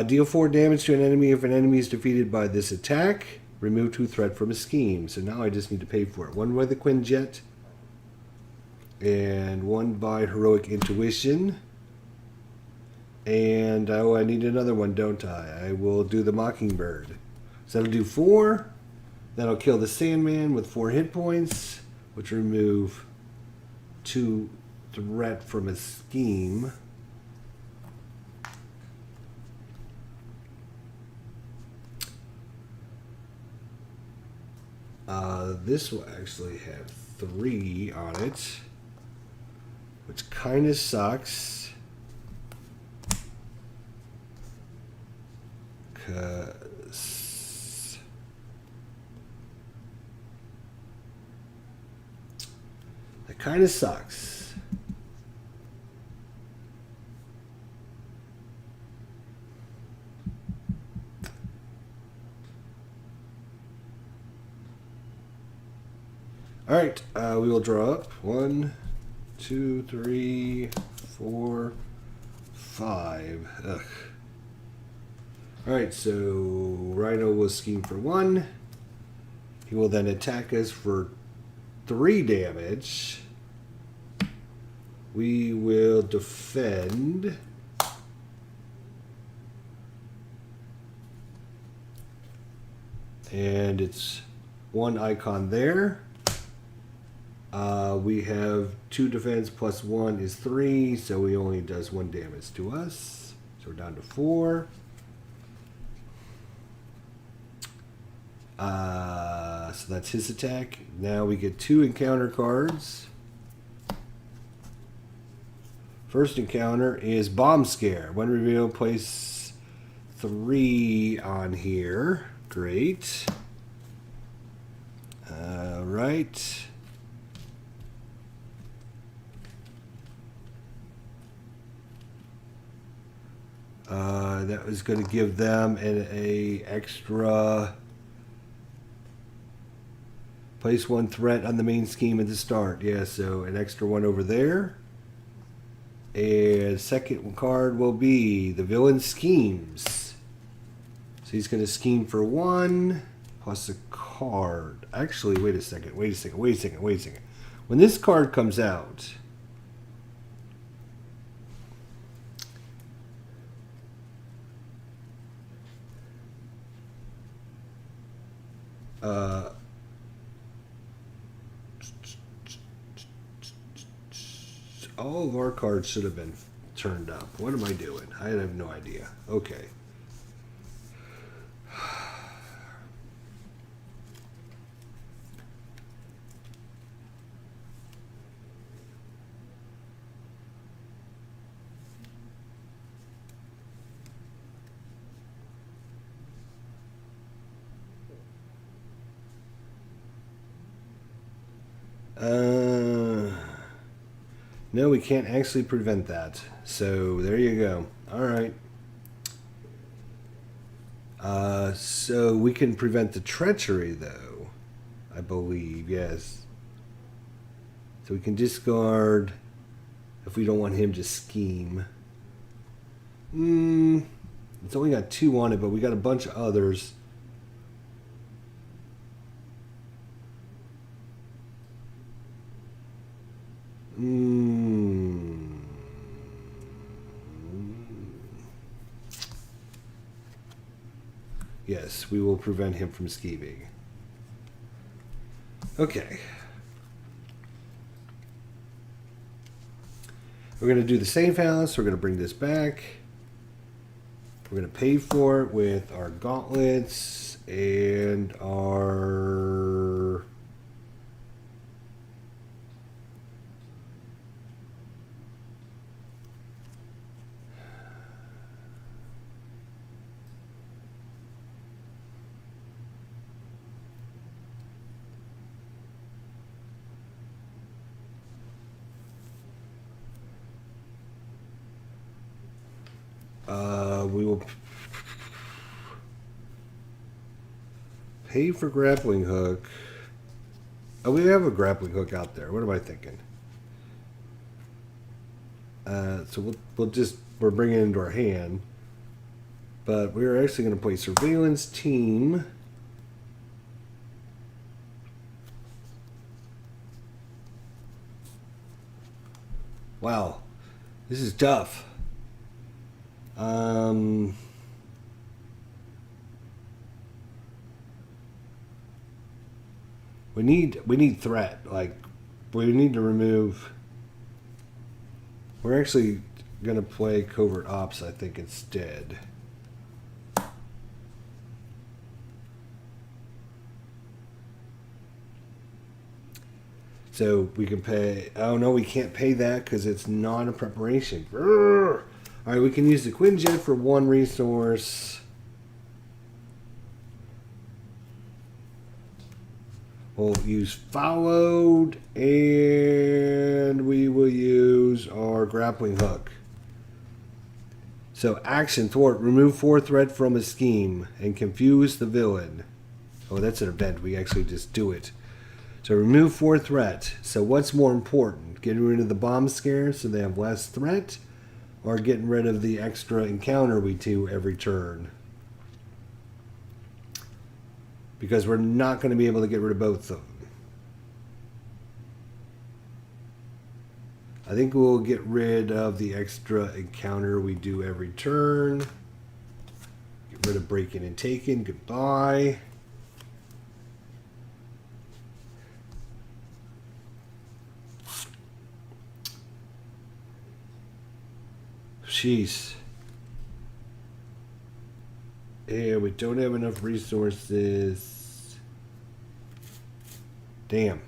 A: Deal 4 damage to an enemy if an enemy is defeated by this attack. Remove 2 threat from a scheme. So now I just need to pay for it. 1 by the Quinjet. And 1 by Heroic Intuition. And I need another one, don't I? I will do the Mockingbird. So that'll do 4. That'll kill the Sandman with 4 hit points, which remove 2 threat from a scheme. This will actually have 3 on it, which kind of sucks. That kind of sucks. All right, we will draw up 1, 2, 3, 4, 5. Ugh. All right, so Rhino will scheme for 1. He will then attack us for 3 damage. We will defend. And it's 1 icon there. We have 2 defense plus 1 is 3, so he only does 1 damage to us. So we're down to 4. So that's his attack. Now we get 2 encounter cards. First encounter is Bomb Scare. When revealed, place 3 on here. Great. Right. That was going to give them an extra. Place 1 threat on the main scheme at the start. Yeah, so an extra 1 over there. And second card will be the Villain Schemes. So he's going to scheme for 1 plus a card. Actually, wait a second. When this card comes out, all of our cards should have been turned up. What am I doing? I have no idea. Okay. No, we can't actually prevent that. So there you go. All right. So we can prevent the treachery, though. I believe, yes. So we can discard if we don't want him to scheme. It's only got 2 on it, but we got a bunch of others. Yes, we will prevent him from scheming. Okay. We're going to do the safe house. We're going to bring this back. We're going to pay for it with our gauntlets and our... we will pay for grappling hook. Oh, we have a grappling hook out there. What am I thinking? So we're bringing it into our hand. But we're actually going to play surveillance team. Wow, this is tough. We need threat. Like, we need to remove. We're actually gonna play covert ops, I think, instead. So we can pay. Oh no, we can't pay that because it's not a preparation. All right, we can use the Quinjet for 1 resource. We'll use followed, and we will use our grappling hook. So action, thwart, remove 4 threat from a scheme, and confuse the villain. Oh, that's an event. We actually just do it. So remove 4 threat. So what's more important? Getting rid of the bomb scare so they have less threat, or getting rid of the extra encounter we do every turn? Because we're not going to be able to get rid of both of them. I think we'll get rid of the extra encounter we do every turn. Get rid of breaking and taking. Goodbye. Jeez. Yeah, we don't have enough resources. Damn.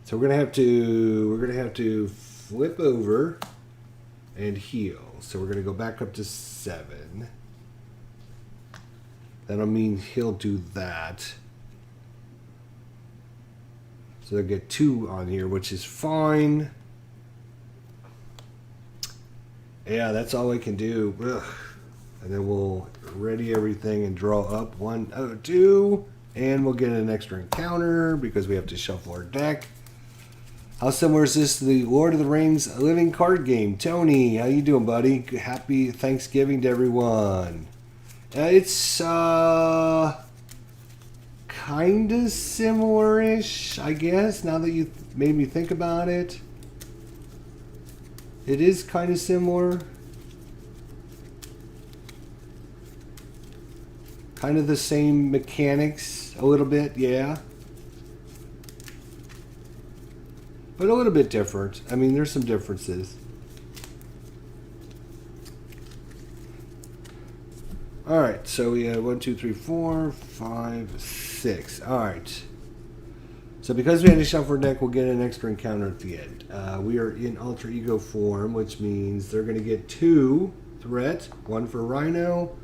A: So we're gonna have to flip over and heal. So we're gonna go back up to 7. That'll mean he'll do that. So they'll get 2 on here, which is fine. Yeah, that's all I can do. Ugh. And then we'll ready everything and draw up 1, 2, and we'll get an extra encounter because we have to shuffle our deck. How similar is this to the Lord of the Rings living card game? Tony, how you doing, buddy? Happy Thanksgiving to everyone. It's kind of similar-ish, I guess, now that you made me think about it. It is kind of similar. Kind of the same mechanics, a little bit, yeah. But a little bit different. I mean, there's some differences. Alright, so we have 1, 2, 3, 4, 5, 6. Alright. So because we had a shuffle deck, we'll get an extra encounter at the end. We are in alter ego form, which means they're going to get 2 threat. 1 for Rhino,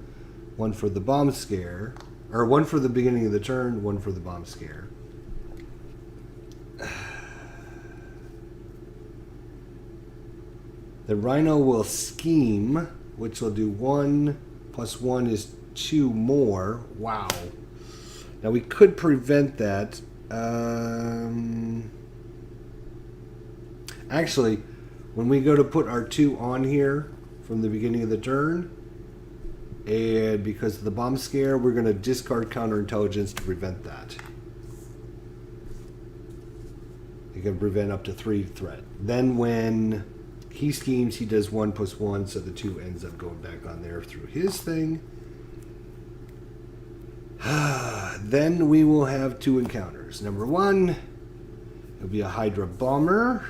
A: 1 for the bomb scare. Or 1 for the beginning of the turn, 1 for the bomb scare. The Rhino will scheme, which will do 1 plus 1 is 2 more. Wow. Now we could prevent that. Actually, when we go to put our 2 on here from the beginning of the turn, and because of the bomb scare, we're going to discard counterintelligence to prevent that. You can prevent up to 3 threat. Then when he schemes, he does 1 plus 1, so the 2 ends up going back on there through his thing. Then we will have 2 encounters. Number 1, it'll be a Hydra Bomber.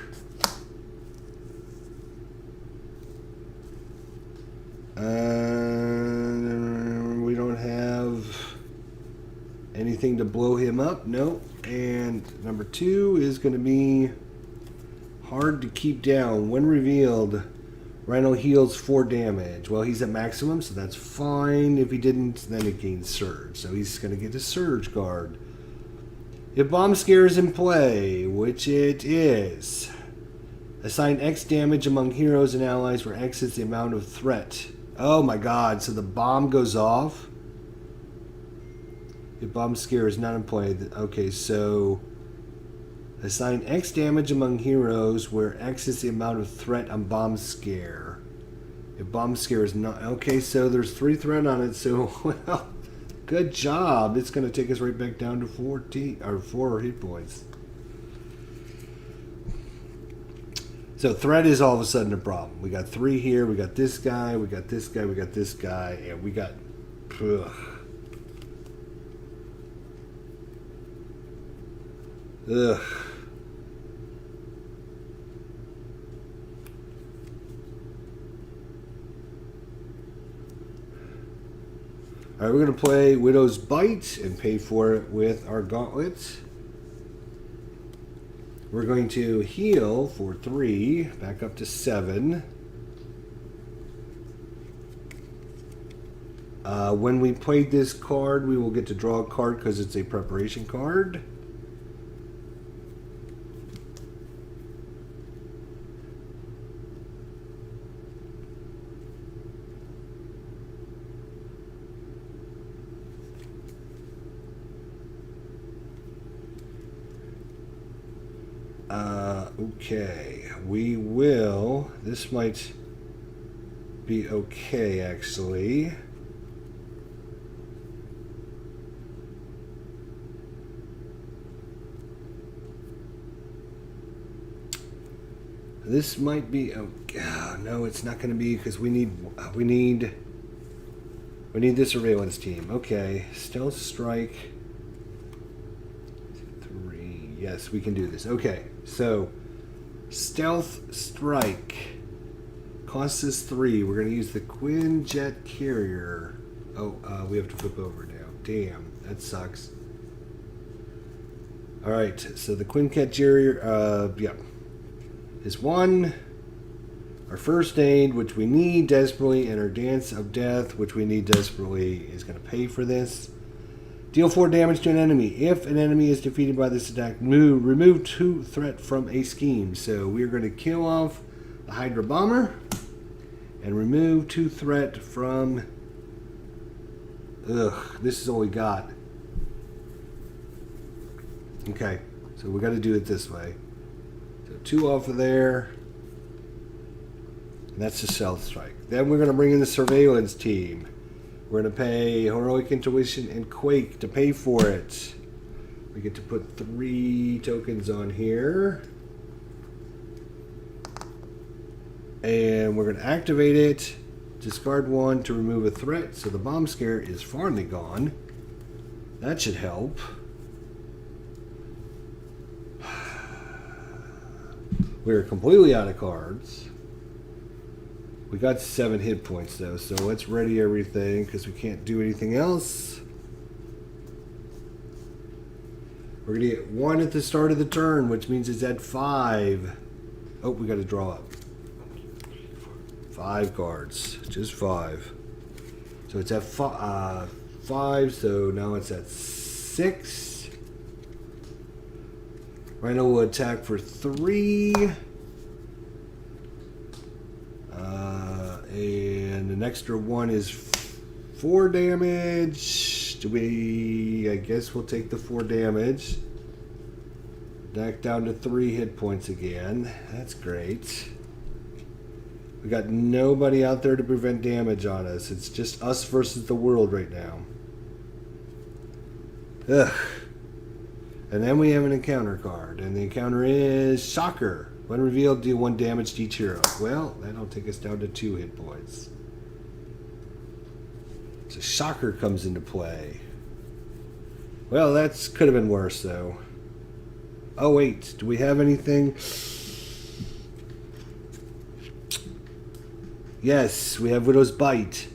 A: We don't have anything to blow him up. Nope. And number 2 is going to be hard to keep down. When revealed, Rhino heals 4 damage. Well, he's at maximum, so that's fine. If he didn't, then it gains Surge. So he's going to get a Surge guard. If Bomb Scare is in play, which it is, assign X damage among heroes and allies where X is the amount of threat. Oh my god, so the bomb goes off? If bomb scare is not in play, okay, so assign X damage among heroes where X is the amount of threat on bomb scare. If bomb scare is not okay, so there's 3 threat on it. So well, good job. It's going to take us right back down to 14 or 4 hit points. So threat is all of a sudden a problem. We got 3 here. We got this guy. We got this guy. We got this guy, and we got. Ugh. Ugh. Alright, we're going to play Widow's Bite and pay for it with our gauntlet. We're going to heal for 3, back up to 7. When we played this card, we will get to draw a card because it's a preparation card. Okay, we will. This might be okay, actually. This might be. Oh, no, it's not going to be because we need the surveillance team. Okay, stealth strike. 3. Yes, we can do this. Okay, so stealth strike costs us 3. We're going to use the Quinjet carrier. Oh, we have to flip over now. Damn, that sucks. All right, so the Quinjet carrier. Yeah. Is 1, our first aid, which we need desperately, and our dance of death, which we need desperately, is going to pay for this. Deal 4 damage to an enemy. If an enemy is defeated by this attack, remove 2 threat from a scheme. So we're going to kill off the Hydra Bomber and remove 2 threat from. Ugh, this is all we got. Okay, so we got to do it this way. 2 off of there. And that's the stealth strike. Then we're going to bring in the surveillance team. We're going to pay Heroic Intuition and Quake to pay for it. We get to put 3 tokens on here. And we're going to activate it. Discard 1 to remove a threat. So the bomb scare is finally gone. That should help. We're completely out of cards. We got 7 hit points though, so let's ready everything because we can't do anything else. We're gonna get 1 at the start of the turn, which means it's at 5. Oh, we got to draw up 5 cards, just 5. So it's at 5. So now it's at 6. Rhino will attack for 3. And an extra 1 is 4 damage. I guess we'll take the 4 damage. Back down to 3 hit points again. That's great. We got nobody out there to prevent damage on us. It's just us versus the world right now. Ugh. And then we have an encounter card, and the encounter is Shocker. When revealed, deal 1 damage to each hero. Well, that'll take us down to 2 hit points. So Shocker comes into play. Well, that could have been worse, though. Oh, wait. Do we have anything? Yes, we have Widow's Bite.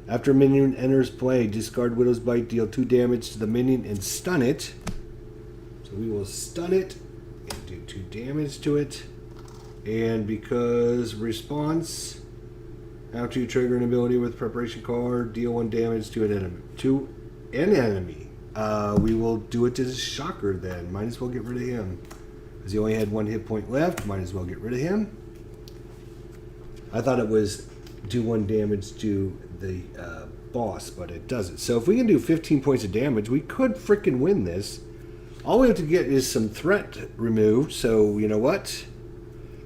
A: After a minion enters play, discard Widow's Bite, deal 2 damage to the minion, and stun it. So we will stun it and do 2 damage to it. And because response, after you trigger an ability with preparation card, deal 1 damage to an enemy. We will do it to the Shocker then. Might as well get rid of him. Because he only had 1 hit point left. Might as well get rid of him. I thought it was do 1 damage to the boss, but it doesn't. So if we can do 15 points of damage, we could frickin' win this. All we have to get is some threat removed. So you know what?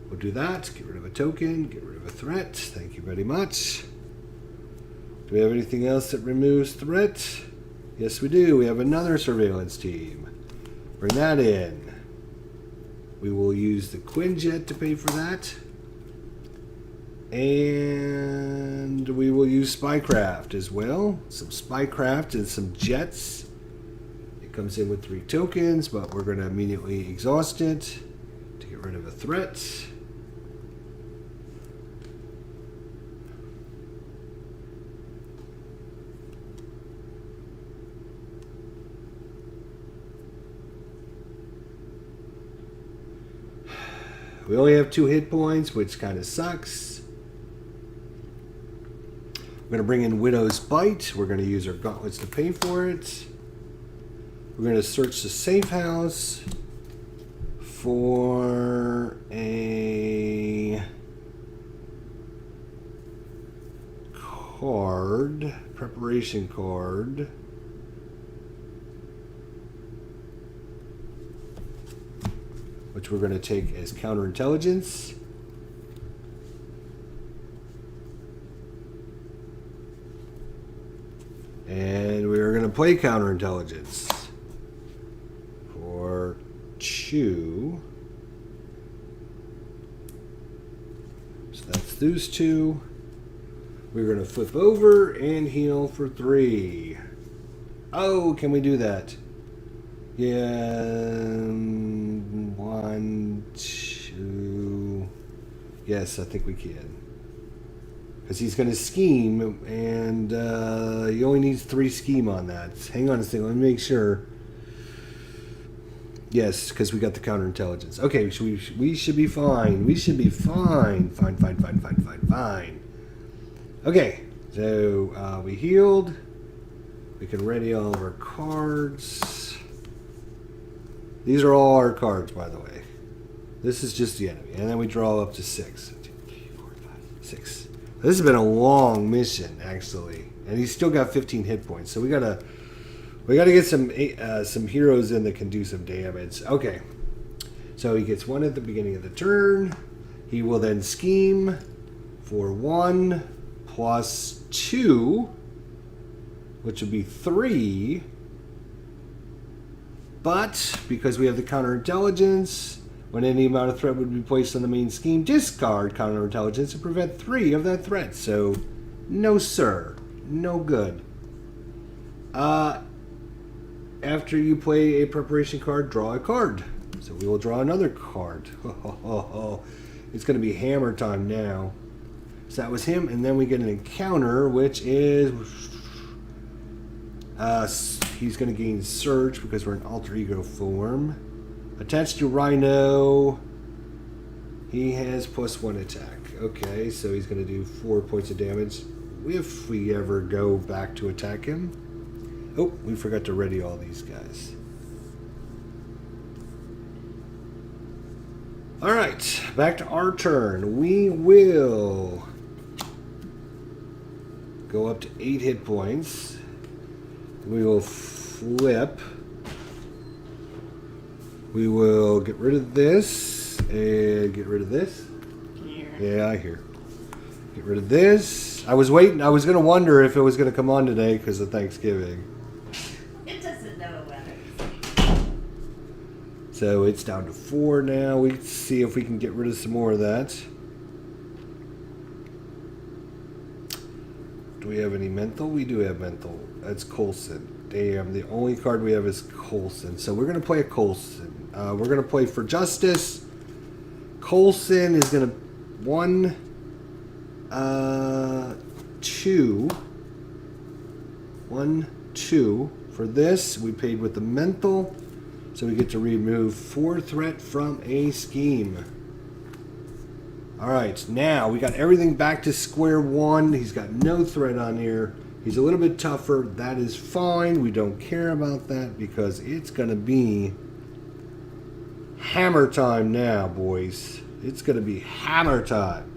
A: We'll do that. Get rid of a token. Get rid of a threat. Thank you very much. Do we have anything else that removes threat? Yes, we do. We have another surveillance team. Bring that in. We will use the Quinjet to pay for that. And we will use Spycraft as well. Some Spycraft and some jets. It comes in with 3 tokens, but we're going to immediately exhaust it to get rid of a threat. We only have 2 hit points, which kind of sucks. We're going to bring in Widow's Bite. We're going to use our gauntlets to pay for it. We're going to search the safe house for a card, preparation card. Which we're going to take as counterintelligence. And we're going to play counterintelligence for 2. So that's those 2. We're going to flip over and heal for 3. Oh, can we do that? Yeah, 1, 2. Yes, I think we can. Because he's going to scheme, and he only needs 3 scheme on that. Hang on a second, let me make sure. Yes, because we got the counterintelligence. Okay, so we should be fine. We should be fine. Fine. Okay, so we healed. We can ready all of our cards. These are all our cards, by the way. This is just the enemy. And then we draw up to 6. 1, 2, 3, 4, 5, 6. This has been a long mission, actually. And he's still got 15 hit points. So we gotta get some heroes in that can do some damage. Okay. So he gets 1 at the beginning of the turn. He will then scheme for 1 plus 2, which would be 3. But because we have the counterintelligence, when any amount of threat would be placed on the main scheme, discard counterintelligence to prevent 3 of that threat. So, no sir. No good. After you play a preparation card, draw a card. So we will draw another card. It's going to be hammer time now. So that was him, and then we get an encounter, which is... he's going to gain Surge because we're in alter ego form. Attached to Rhino, he has +1 attack. Okay, so he's going to do 4 points of damage if we ever go back to attack him. Oh, we forgot to ready all these guys. Alright, back to our turn. We will go up to 8 hit points. We will flip. We will get rid of this and get rid of this. Yeah, I hear. Get rid of this. I was waiting. I was going to wonder if it was going to come on today because of Thanksgiving.
B: It doesn't know whether.
A: So it's down to 4 now. We can see if we can get rid of some more of that. Do we have any mental? We do have mental. That's Coulson. Damn, the only card we have is Coulson. So we're going to play a Coulson. We're going to play for Justice. Coulson is going to 1, 2. 1, 2. For this, we paid with the mental. So we get to remove 4 threat from a scheme. Alright, now we got everything back to square 1. He's got no threat on here. He's a little bit tougher. That is fine. We don't care about that because it's going to be hammer time now, boys. It's going to be hammer time.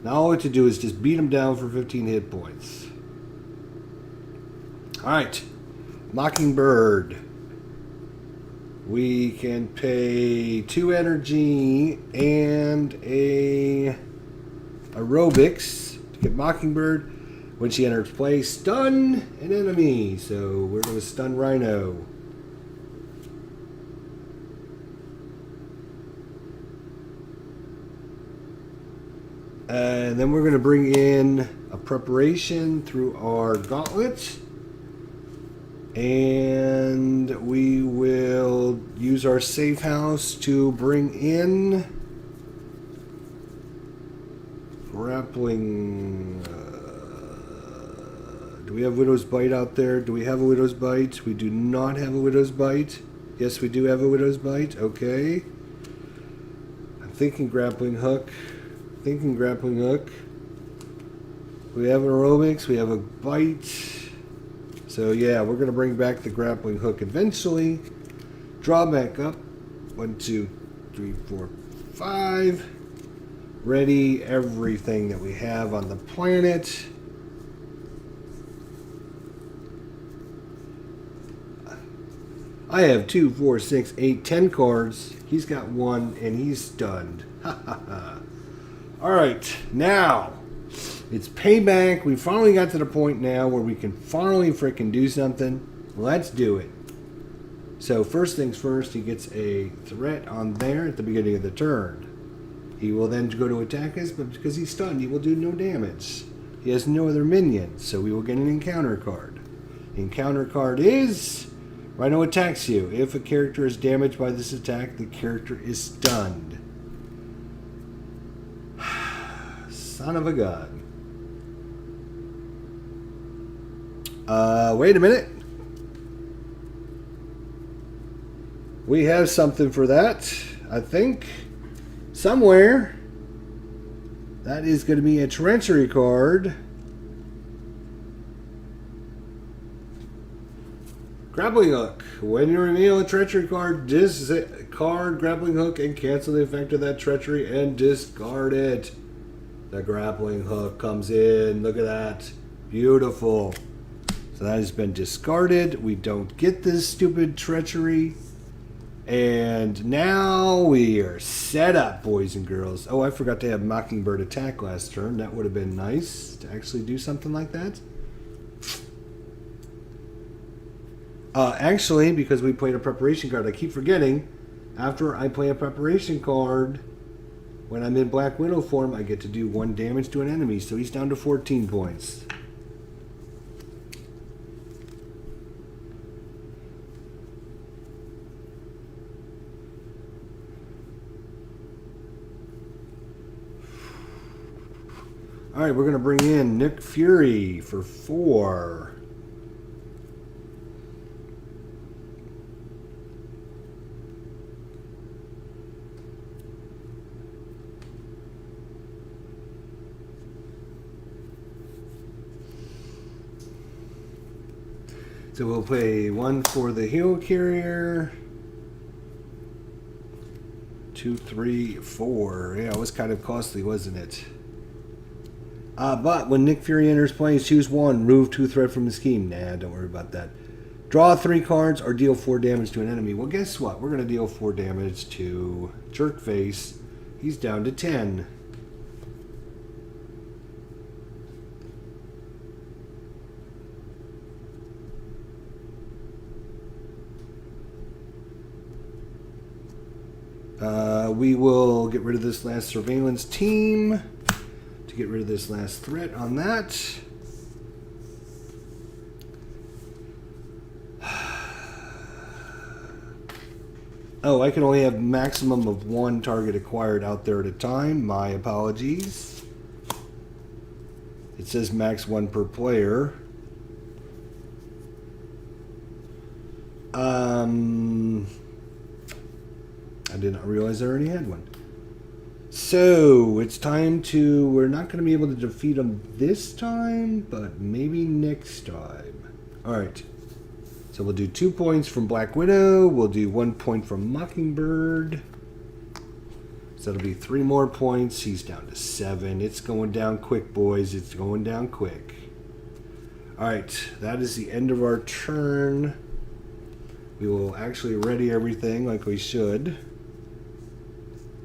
A: Now all we have to do is just beat him down for 15 hit points. Alright. Mockingbird. We can pay 2 energy and a aerobics to get Mockingbird. When she enters play, stun an enemy. So we're going to stun Rhino. And then we're going to bring in a preparation through our gauntlet. And we will use our safe house to bring in grappling. Do we have Widow's Bite out there? Do we have a Widow's Bite? We do not have a Widow's Bite. Yes, we do have a Widow's Bite. Okay. I'm thinking grappling hook. Grappling hook. We have an aerobics. We have a bite. So yeah, we're going to bring back the grappling hook eventually. Draw back up. 1, 2, 3, 4, 5. Ready everything that we have on the planet. I have 2, 4, 6, 8, 10 cards. He's got 1 and he's stunned. Ha ha ha. Alright, now it's payback. We finally got to the point now where we can finally frickin' do something. Let's do it. So first things first, he gets a threat on there at the beginning of the turn. He will then go to attack us, but because he's stunned, he will do no damage. He has no other minions, so we will get an encounter card. The encounter card is Rhino attacks you. If a character is damaged by this attack, the character is stunned. Son of a gun. Wait a minute. We have something for that, I think. Somewhere. That is going to be a treachery card. Grappling hook. When you reveal a treachery card, discard grappling hook and cancel the effect of that treachery and discard it. The grappling hook comes in. Look at that. Beautiful. So that has been discarded. We don't get this stupid treachery. And now we are set up, boys and girls. Oh, I forgot to have Mockingbird attack last turn. That would have been nice to actually do something like that. Actually, because we played a preparation card, I keep forgetting. After I play a preparation card, when I'm in Black Widow form, I get to do 1 damage to an enemy. So he's down to 14 points. Alright, we're going to bring in Nick Fury for 4. So we'll play 1 for the hero carrier. 2, 3, 4. Yeah, it was kind of costly, wasn't it? But when Nick Fury enters play, choose 1. Remove 2 threat from the scheme. Nah, don't worry about that. Draw 3 cards or deal 4 damage to an enemy. Well, guess what? We're going to deal 4 damage to Jerkface. He's down to 10. We will get rid of this last surveillance team to get rid of this last threat on that. Oh, I can only have maximum of 1 target acquired out there at a time. My apologies. It says max 1 per player. I did not realize I already had one. So, it's time to... We're not going to be able to defeat them this time, but maybe next time. Alright. So we'll do 2 points from Black Widow. We'll do 1 point from Mockingbird. So that'll be 3 more points. He's down to 7. It's going down quick, boys. It's going down quick. Alright, that is the end of our turn. We will actually ready everything like we should.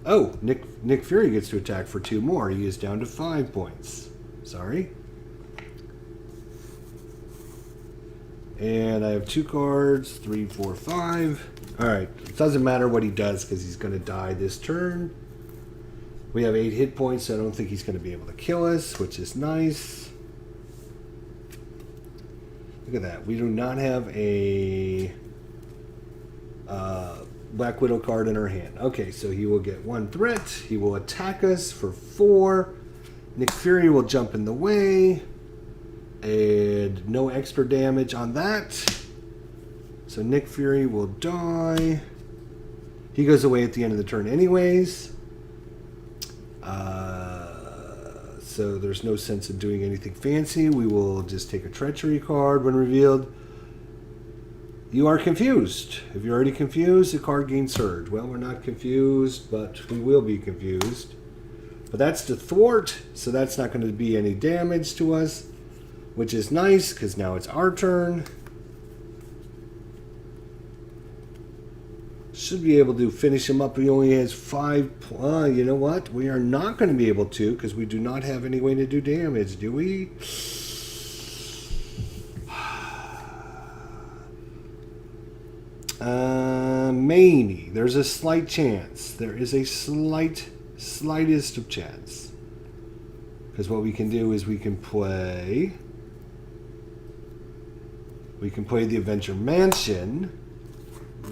A: Oh, Nick Fury gets to attack for 2 more. He is down to 5 points. Sorry. And I have 2 cards, 3, 4, 5. Alright, it doesn't matter what he does because he's going to die this turn. We have 8 hit points, so I don't think he's going to be able to kill us, which is nice. Look at that. We do not have a Black Widow card in our hand. Okay, so he will get 1 threat. He will attack us for 4. Nick Fury will jump in the way. And no extra damage on that. So Nick Fury will die. He goes away at the end of the turn anyways. So there's no sense in doing anything fancy. We will just take a treachery card when revealed. You are confused. If you're already confused, the card gains surge. Well, we're not confused, but we will be confused. But that's to thwart, so that's not going to be any damage to us, which is nice because now it's our turn. Should be able to finish him up. He only has 5. You know what? We are not going to be able to because we do not have any way to do damage, do we? Maybe. There's a slight chance. There is a slightest of chance. Because what we can do is we can play the Adventure Mansion.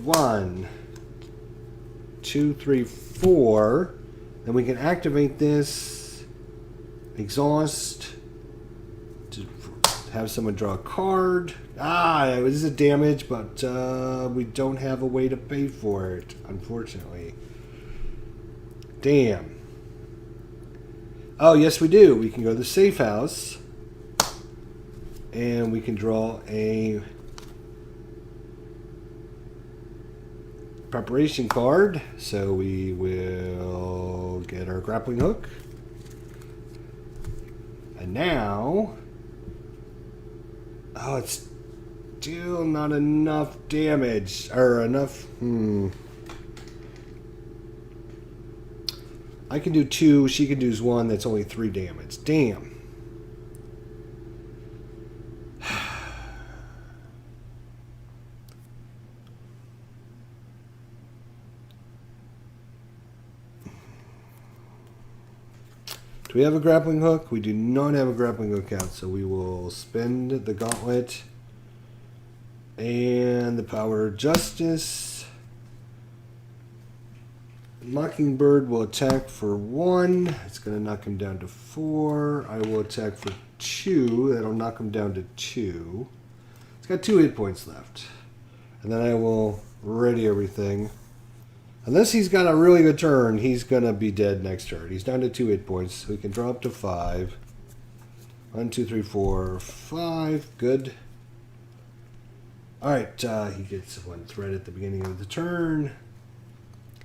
A: 1, 2, 3, 4. Then we can activate this. Exhaust. To have someone draw a card. It was a damage, but we don't have a way to pay for it, unfortunately. Damn. Oh, yes, we do. We can go to the safe house. And we can draw a preparation card. So we will get our grappling hook. And now... Oh, it's still not enough damage. Or enough... I can do 2. She can do 1. That's only 3 damage. Damn. Do we have a grappling hook? We do not have a grappling hook out, so we will spend the gauntlet and the power of justice. Mockingbird will attack for 1. It's going to knock him down to 4. I will attack for 2. That'll knock him down to 2. It's got 2 hit points left. And then I will ready everything. Unless he's got a really good turn, he's going to be dead next turn. He's down to 2 hit points. So we can draw up to 5. 1, 2, 3, 4, 5. Good. Alright, he gets 1 threat at the beginning of the turn.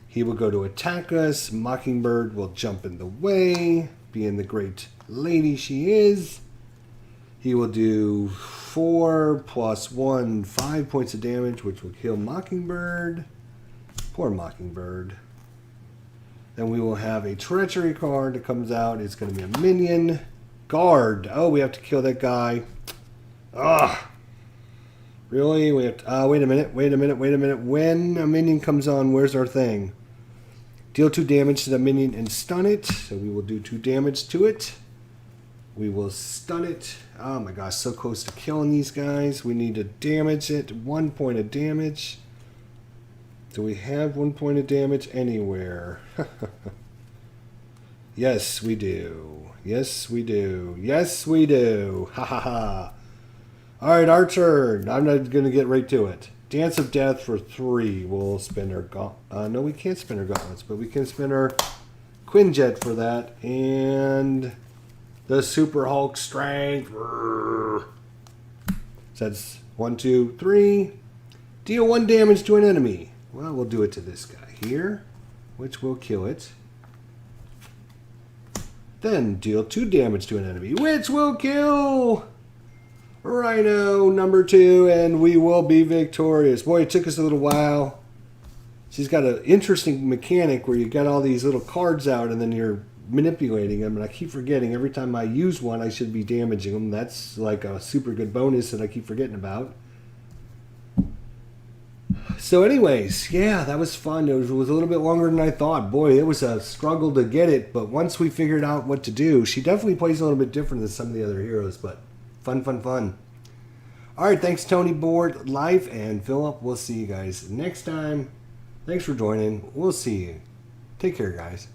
A: He will go to attack us. Mockingbird will jump in the way, being the great lady she is. He will do 4 plus 1, 5 points of damage, which will kill Mockingbird. Poor Mockingbird. Then we will have a treachery card that comes out. It's going to be a minion. Guard. Oh, we have to kill that guy. Ugh. Really? We have to, wait a minute. When a minion comes on, where's our thing? Deal 2 damage to the minion and stun it. So we will do 2 damage to it. We will stun it. Oh my gosh, so close to killing these guys. We need to damage it. 1 point of damage. Do we have 1 point of damage anywhere? Yes, we do. Yes, we do. Yes, we do. Ha ha ha. Alright, our turn. I'm not going to get right to it. Dance of Death for 3. We'll spin our... no, we can't spin our gauntlets, but we can spin our Quinjet for that. And the Super Hulk Strength. So that's 1, 2, 3. Deal 1 damage to an enemy. Well, we'll do it to this guy here, which will kill it. Then deal 2 damage to an enemy, which will kill Rhino number 2, and we will be victorious. Boy, it took us a little while. She's got an interesting mechanic where you got all these little cards out and then you're manipulating them, and I keep forgetting every time I use one I should be damaging them. That's like a super good bonus that I keep forgetting about. So anyways, yeah, that was fun. It was a little bit longer than I thought. Boy, it was a struggle to get it, but once we figured out what to do, she definitely plays a little bit different than some of the other heroes, but fun, fun, fun. Alright, thanks Tony Board, Life, and Philip. We'll see you guys next time. Thanks for joining. We'll see you. Take care, guys.